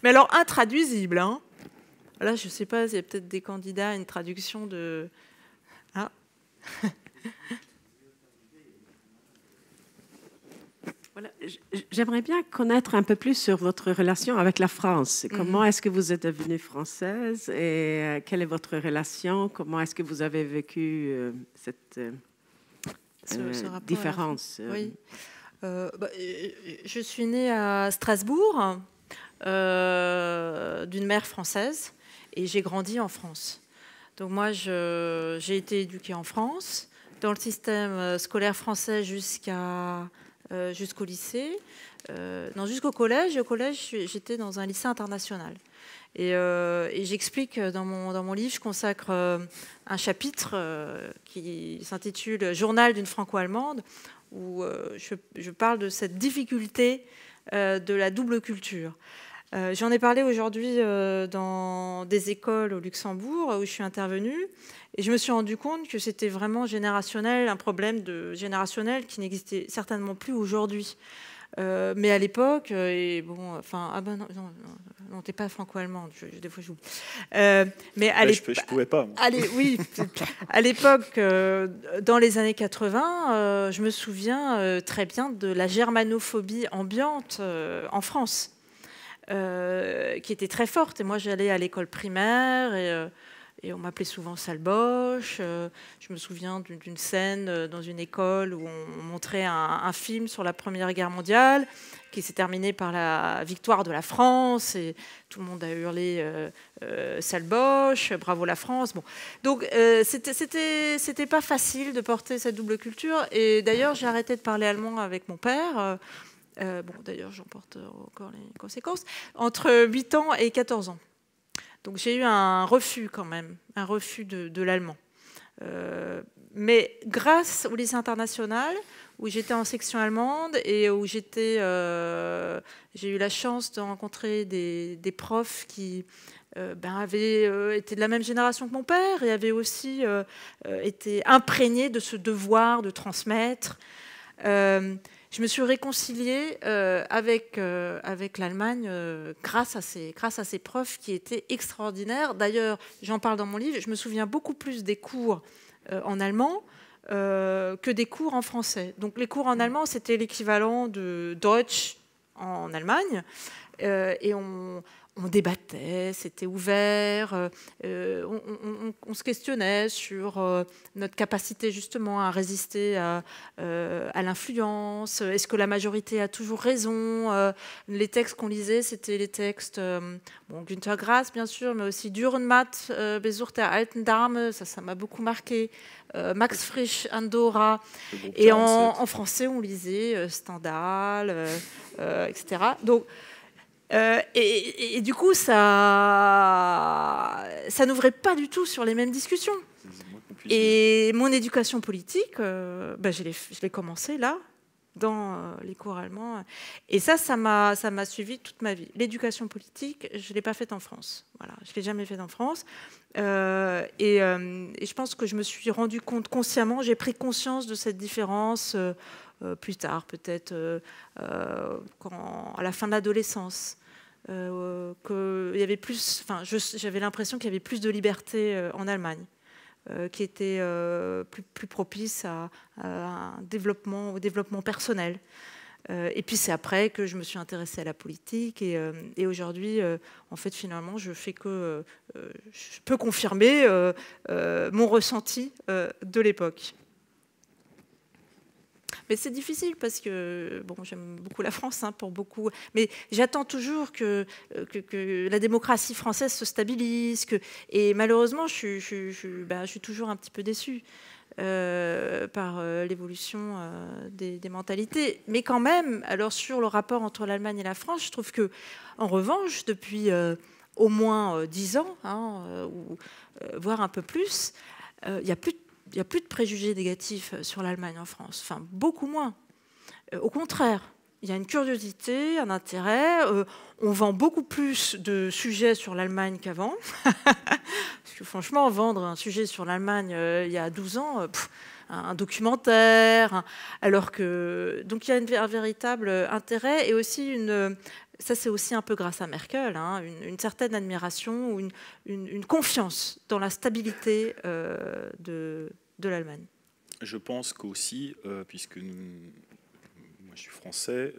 Mais alors, intraduisible. Hein. Là, je ne sais pas, il y a peut-être des candidats à une traduction de... Ah. Voilà. J'aimerais bien connaître un peu plus sur votre relation avec la France. Comment est-ce que vous êtes devenue française et quelle est votre relation? Comment est-ce que vous avez vécu cette différence? Oui. Je suis née à Strasbourg d'une mère française et j'ai grandi en France. Donc moi, j'ai été éduquée en France, dans le système scolaire français jusqu'au lycée, non, jusqu'au collège. Et au collège, j'étais dans un lycée international. Et j'explique dans mon livre, je consacre un chapitre qui s'intitule « Journal d'une franco-allemande » où je parle de cette difficulté de la double culture. J'en ai parlé aujourd'hui dans des écoles au Luxembourg où je suis intervenue et je me suis rendu compte que c'était vraiment générationnel, un problème générationnel qui n'existait certainement plus aujourd'hui. Mais à l'époque, et bon, enfin, ah ben non, t'es pas franco-allemande, des fois j'oublie. Mais je pouvais pas. Moi. Allez, oui, à l'époque, dans les années 80, je me souviens très bien de la germanophobie ambiante en France. Qui était très forte. Et moi, j'allais à l'école primaire et on m'appelait souvent Salboche. Je me souviens d'une scène dans une école où on montrait un film sur la Première Guerre mondiale qui s'est terminé par la victoire de la France et tout le monde a hurlé Salboche, bravo la France. Bon. Donc, c'était pas facile de porter cette double culture. Et d'ailleurs, j'ai arrêté de parler allemand avec mon père. Bon, d'ailleurs, j'en porte encore les conséquences, entre 8 ans et 14 ans. Donc j'ai eu un refus quand même, un refus de l'allemand. Mais grâce au lycée international, où j'étais en section allemande et où j'ai eu la chance de rencontrer des profs qui avaient été de la même génération que mon père et avaient aussi été imprégnés de ce devoir de transmettre. Je me suis réconciliée avec l'Allemagne grâce à ces profs qui étaient extraordinaires. D'ailleurs, j'en parle dans mon livre, je me souviens beaucoup plus des cours en allemand que des cours en français. Donc les cours en allemand, c'était l'équivalent de Deutsch en Allemagne. Et on débattait, c'était ouvert, on se questionnait sur notre capacité justement à résister à l'influence. Est-ce que la majorité a toujours raison? Les textes qu'on lisait, c'était les textes, Günter Grass bien sûr, mais aussi Dürrenmatt, Besuch der alten Dame, ça m'a beaucoup marqué. Max Frisch, Andorra. Et en français, on lisait Stendhal, etc. Donc, et du coup, ça n'ouvrait pas du tout sur les mêmes discussions. Et mon éducation politique, je l'ai commencée là, dans les cours allemands. Et ça m'a suivi toute ma vie. L'éducation politique, je ne l'ai pas faite en France. Voilà, je ne l'ai jamais faite en France. Et je pense que je me suis rendu compte consciemment, j'ai pris conscience de cette différence plus tard, peut-être à la fin de l'adolescence. Qu'il y avait plus, j'avais l'impression qu'il y avait plus de liberté en Allemagne, qui était plus propice au développement personnel. Et puis c'est après que je me suis intéressée à la politique et aujourd'hui, en fait, finalement, je peux confirmer mon ressenti de l'époque. Mais c'est difficile parce que j'aime beaucoup la France, pour beaucoup. Mais j'attends toujours que la démocratie française se stabilise. Et malheureusement, je suis toujours un petit peu déçue par l'évolution des mentalités. Mais quand même, alors sur le rapport entre l'Allemagne et la France, je trouve que, en revanche, depuis au moins 10 ans, voire un peu plus, il n'y a plus de préjugés négatifs sur l'Allemagne en France, beaucoup moins. Au contraire, il y a une curiosité, un intérêt. On vend beaucoup plus de sujets sur l'Allemagne qu'avant. Parce que franchement, vendre un sujet sur l'Allemagne il y a 12 ans, un documentaire, alors que... Donc il y a un véritable intérêt et aussi ça, c'est aussi un peu grâce à Merkel, une certaine admiration ou une confiance dans la stabilité de l'Allemagne. Je pense qu'aussi, puisque moi je suis français,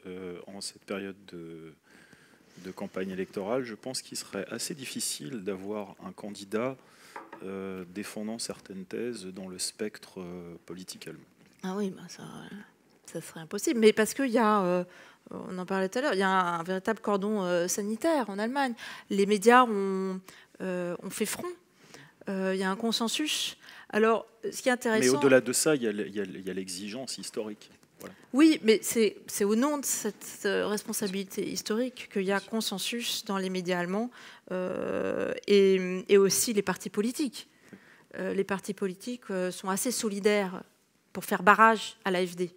en cette période de campagne électorale, je pense qu'il serait assez difficile d'avoir un candidat défendant certaines thèses dans le spectre politique allemand. Ah oui, ça serait impossible. Mais parce qu'il y a... on en parlait tout à l'heure, il y a un véritable cordon sanitaire en Allemagne. Les médias ont fait front. Il y a un consensus. Alors, ce qui est intéressant... Mais au-delà de ça, il y a l'exigence historique. Voilà. Oui, mais c'est au nom de cette responsabilité historique qu'il y a consensus dans les médias allemands et aussi les partis politiques. Les partis politiques sont assez solidaires pour faire barrage à l'AfD.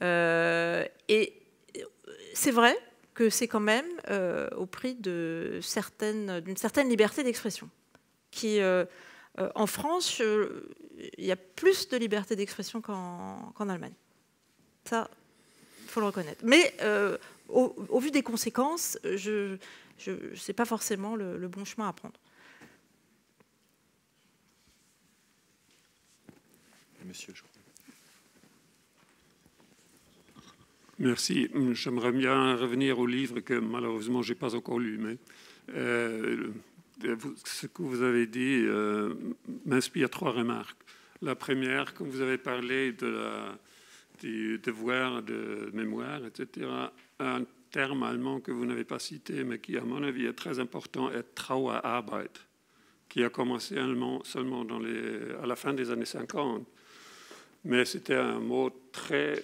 Et c'est vrai que c'est quand même au prix d'une certaine liberté d'expression. En France, il y a plus de liberté d'expression qu'en Allemagne. Ça, il faut le reconnaître. Mais au vu des conséquences, ce n'est pas forcément le bon chemin à prendre. Monsieur, je crois. Merci. J'aimerais bien revenir au livre que malheureusement je n'ai pas encore lu, mais ce que vous avez dit m'inspire 3 remarques. La première, quand vous avez parlé du devoir de mémoire, etc., un terme allemand que vous n'avez pas cité, mais qui, à mon avis, est très important, est Trauerarbeit, qui a commencé allemand seulement à la fin des années 50. Mais c'était un mot très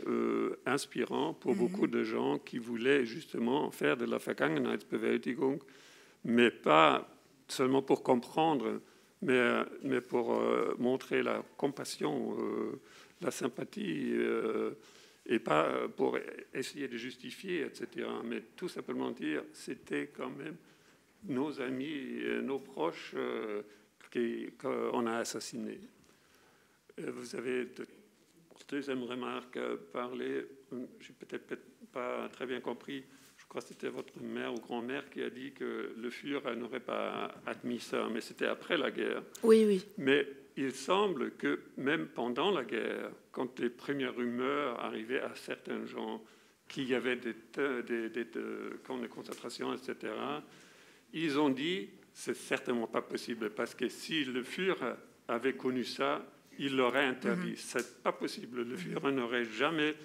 inspirant pour beaucoup de gens qui voulaient justement faire de la Vergangenheitsbewältigung, mais pas seulement pour comprendre, mais pour montrer la compassion, la sympathie, et pas pour essayer de justifier, etc. Mais tout simplement dire, c'était quand même nos amis, nos proches qu'on a assassinés. Vous avez... Deuxième remarque, parler, je n'ai peut-être pas très bien compris, je crois que c'était votre mère ou grand-mère qui a dit que le Führer n'aurait pas admis ça, mais c'était après la guerre. Oui, oui. Mais il semble que même pendant la guerre, quand les premières rumeurs arrivaient à certains gens qu'il y avait des camps de concentration, etc., ils ont dit c'est certainement pas possible, parce que si le Führer avait connu ça, il l'aurait interdit. C'est pas possible. Le Führer n'aurait jamais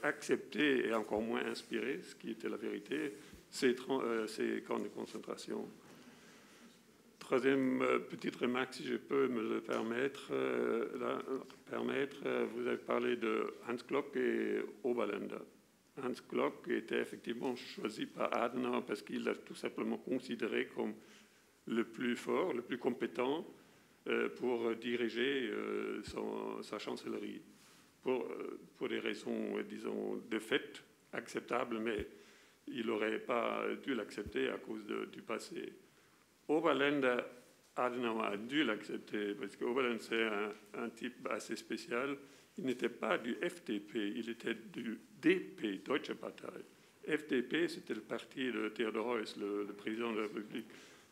accepté, et encore moins inspiré, ce qui était la vérité, ces camps de concentration. Troisième petite remarque, si je peux me le permettre, vous avez parlé de Hans Glock et Oberländer. Hans Glock était effectivement choisi par Adenauer parce qu'il l'a tout simplement considéré comme le plus fort, le plus compétent pour diriger sa chancellerie, pour des raisons, disons, de fait acceptables, mais il n'aurait pas dû l'accepter à cause du passé. Oberländer, Adenauer a dû l'accepter, parce que Oberländer, c'est un type assez spécial. Il n'était pas du FDP, il était du DP, Deutsche Partei. FDP, c'était le parti de Theodor Heuss, le président de la République.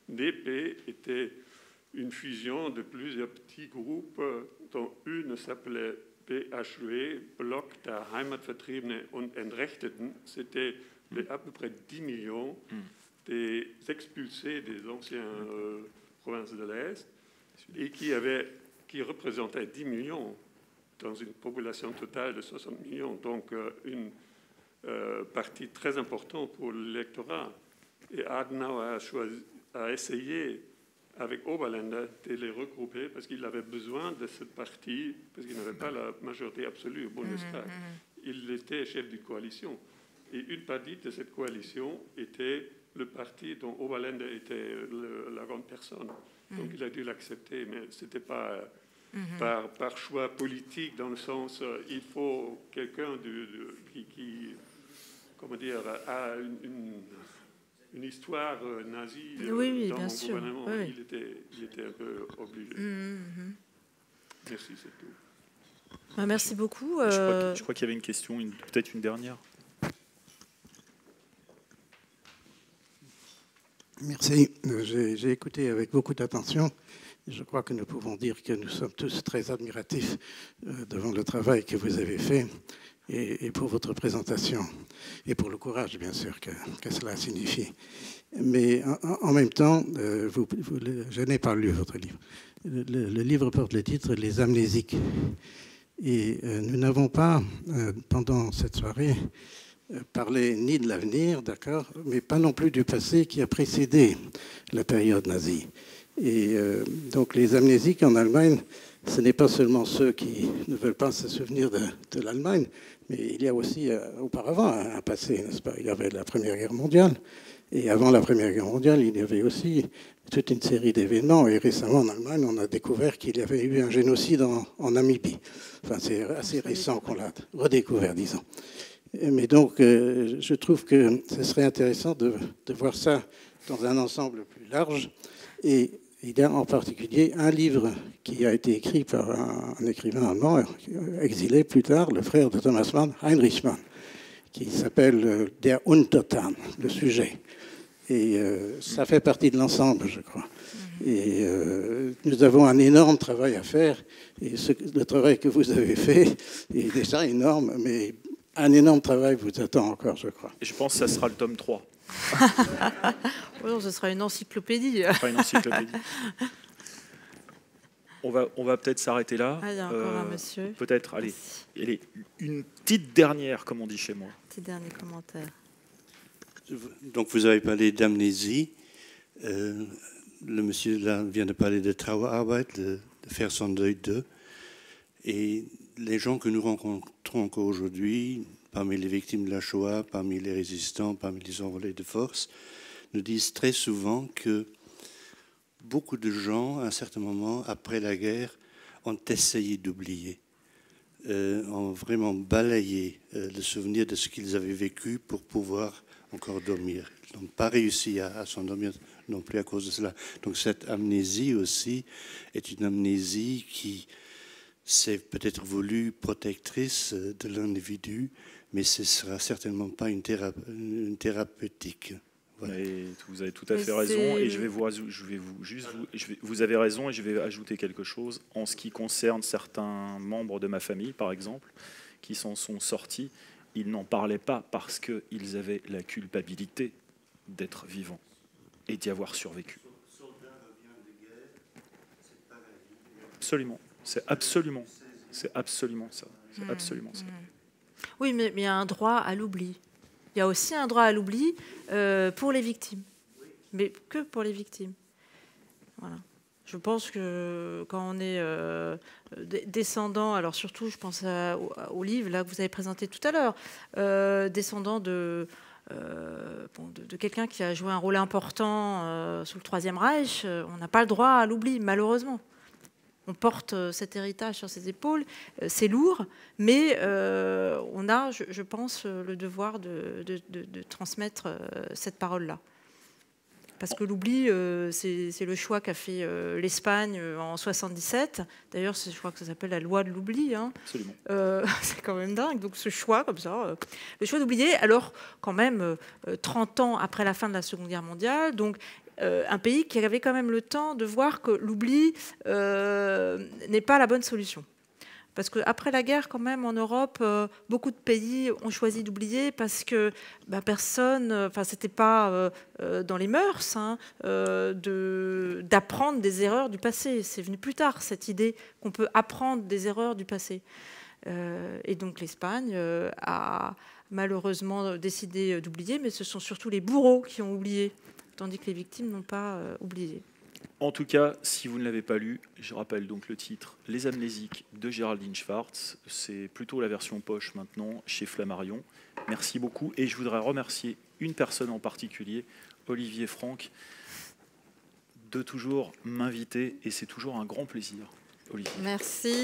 DP était une fusion de plusieurs petits groupes, dont une s'appelait BHW, Block der Heimatvertriebenen und Entrechteten. C'était à peu près 10 millions des expulsés des anciennes provinces de l'Est, et qui représentaient 10 millions dans une population totale de 60 millions, donc une partie très importante pour l'électorat. Et Adenauer a essayé, avec Oberländer, de les regrouper parce qu'il avait besoin de ce parti, parce qu'il n'avait pas la majorité absolue au Bundestag. Il était chef d'une coalition. Et une partie de cette coalition était le parti dont Oberländer était la grande personne. Donc il a dû l'accepter, mais ce n'était pas par choix politique, dans le sens il faut quelqu'un qui comment dire, a une histoire nazie dans mon gouvernement. Oui. Il était un peu obligé. Merci, c'est tout. Merci beaucoup. Je crois qu'il y avait une question, peut-être une dernière. Merci. J'ai écouté avec beaucoup d'attention. Je crois que nous pouvons dire que nous sommes tous très admiratifs devant le travail que vous avez fait et pour votre présentation et pour le courage, bien sûr, que cela signifie. Mais en même temps, je n'ai pas lu votre livre. Le livre porte le titre « Les amnésiques ». Et nous n'avons pas, pendant cette soirée, parlé ni de l'avenir, d'accord, mais pas non plus du passé qui a précédé la période nazie. Et donc les amnésiques en Allemagne, ce n'est pas seulement ceux qui ne veulent pas se souvenir de l'Allemagne, mais il y a aussi auparavant un passé, n'est-ce pas? Il y avait la Première Guerre mondiale, et avant la Première Guerre mondiale, il y avait aussi toute une série d'événements. Et récemment, en Allemagne, on a découvert qu'il y avait eu un génocide en Namibie. Enfin, c'est assez récent qu'on l'a redécouvert, disons. Mais donc, je trouve que ce serait intéressant de voir ça dans un ensemble plus large. Et il y a en particulier un livre qui a été écrit par un écrivain allemand, exilé plus tard, le frère de Thomas Mann, Heinrich Mann, qui s'appelle Der Untertan, le sujet. Et ça fait partie de l'ensemble, je crois. Et nous avons un énorme travail à faire. Et le travail que vous avez fait est déjà énorme, mais un énorme travail vous attend encore, je crois. Et je pense que ça sera le tome 3. Non, ce sera une encyclopédie. Ce sera une encyclopédie. On va peut-être s'arrêter là. Ah, il y a encore un monsieur. Peut-être, allez, une petite dernière, comme on dit chez moi. Petit dernier commentaire. Donc, vous avez parlé d'amnésie. Le monsieur là vient de parler de Trauerarbeit, de faire son deuil d'eux. Et les gens que nous rencontrons encore aujourd'hui, parmi les victimes de la Shoah, parmi les résistants, parmi les enrôlés de force, nous disent très souvent que beaucoup de gens, à un certain moment, après la guerre, ont essayé d'oublier, ont vraiment balayé le souvenir de ce qu'ils avaient vécu pour pouvoir encore dormir. Ils n'ont pas réussi à s'endormir non plus à cause de cela. Donc cette amnésie aussi est une amnésie qui s'est peut-être voulue protectrice de l'individu, mais ce ne sera certainement pas une thérapeutique. Voilà. Vous avez tout à fait raison, et vous avez raison, et je vais ajouter quelque chose en ce qui concerne certains membres de ma famille, par exemple, qui s'en sont sortis. Ils n'en parlaient pas parce qu'ils avaient la culpabilité d'être vivants et d'y avoir survécu. Absolument, c'est absolument ça. C'est absolument ça. Oui, mais il y a un droit à l'oubli. Il y a aussi un droit à l'oubli pour les victimes, mais que pour les victimes. Voilà. Je pense que quand on est descendant, alors surtout, je pense au livre là que vous avez présenté tout à l'heure, descendant de quelqu'un qui a joué un rôle important sous le Troisième Reich, on n'a pas le droit à l'oubli, malheureusement. On porte cet héritage sur ses épaules, c'est lourd, mais on a, je pense, le devoir de transmettre cette parole-là. Parce que l'oubli, c'est le choix qu'a fait l'Espagne en 77. D'ailleurs, je crois que ça s'appelle la loi de l'oubli. Hein. Absolument. C'est quand même dingue. Donc ce choix, comme ça, le choix d'oublier, alors quand même 30 ans après la fin de la Seconde Guerre mondiale, donc un pays qui avait quand même le temps de voir que l'oubli n'est pas la bonne solution. Parce qu'après la guerre, quand même, en Europe, beaucoup de pays ont choisi d'oublier parce que personne, enfin, c'était pas dans les mœurs hein, d'apprendre des erreurs du passé. C'est venu plus tard, cette idée qu'on peut apprendre des erreurs du passé. Et donc l'Espagne a malheureusement décidé d'oublier, mais ce sont surtout les bourreaux qui ont oublié, tandis que les victimes n'ont pas oublié. En tout cas, si vous ne l'avez pas lu, je rappelle donc le titre « Les Amnésiques » de Géraldine Schwartz. C'est plutôt la version poche maintenant chez Flammarion. Merci beaucoup. Et je voudrais remercier une personne en particulier, Olivier Franck, de toujours m'inviter. Et c'est toujours un grand plaisir, Olivier. Merci.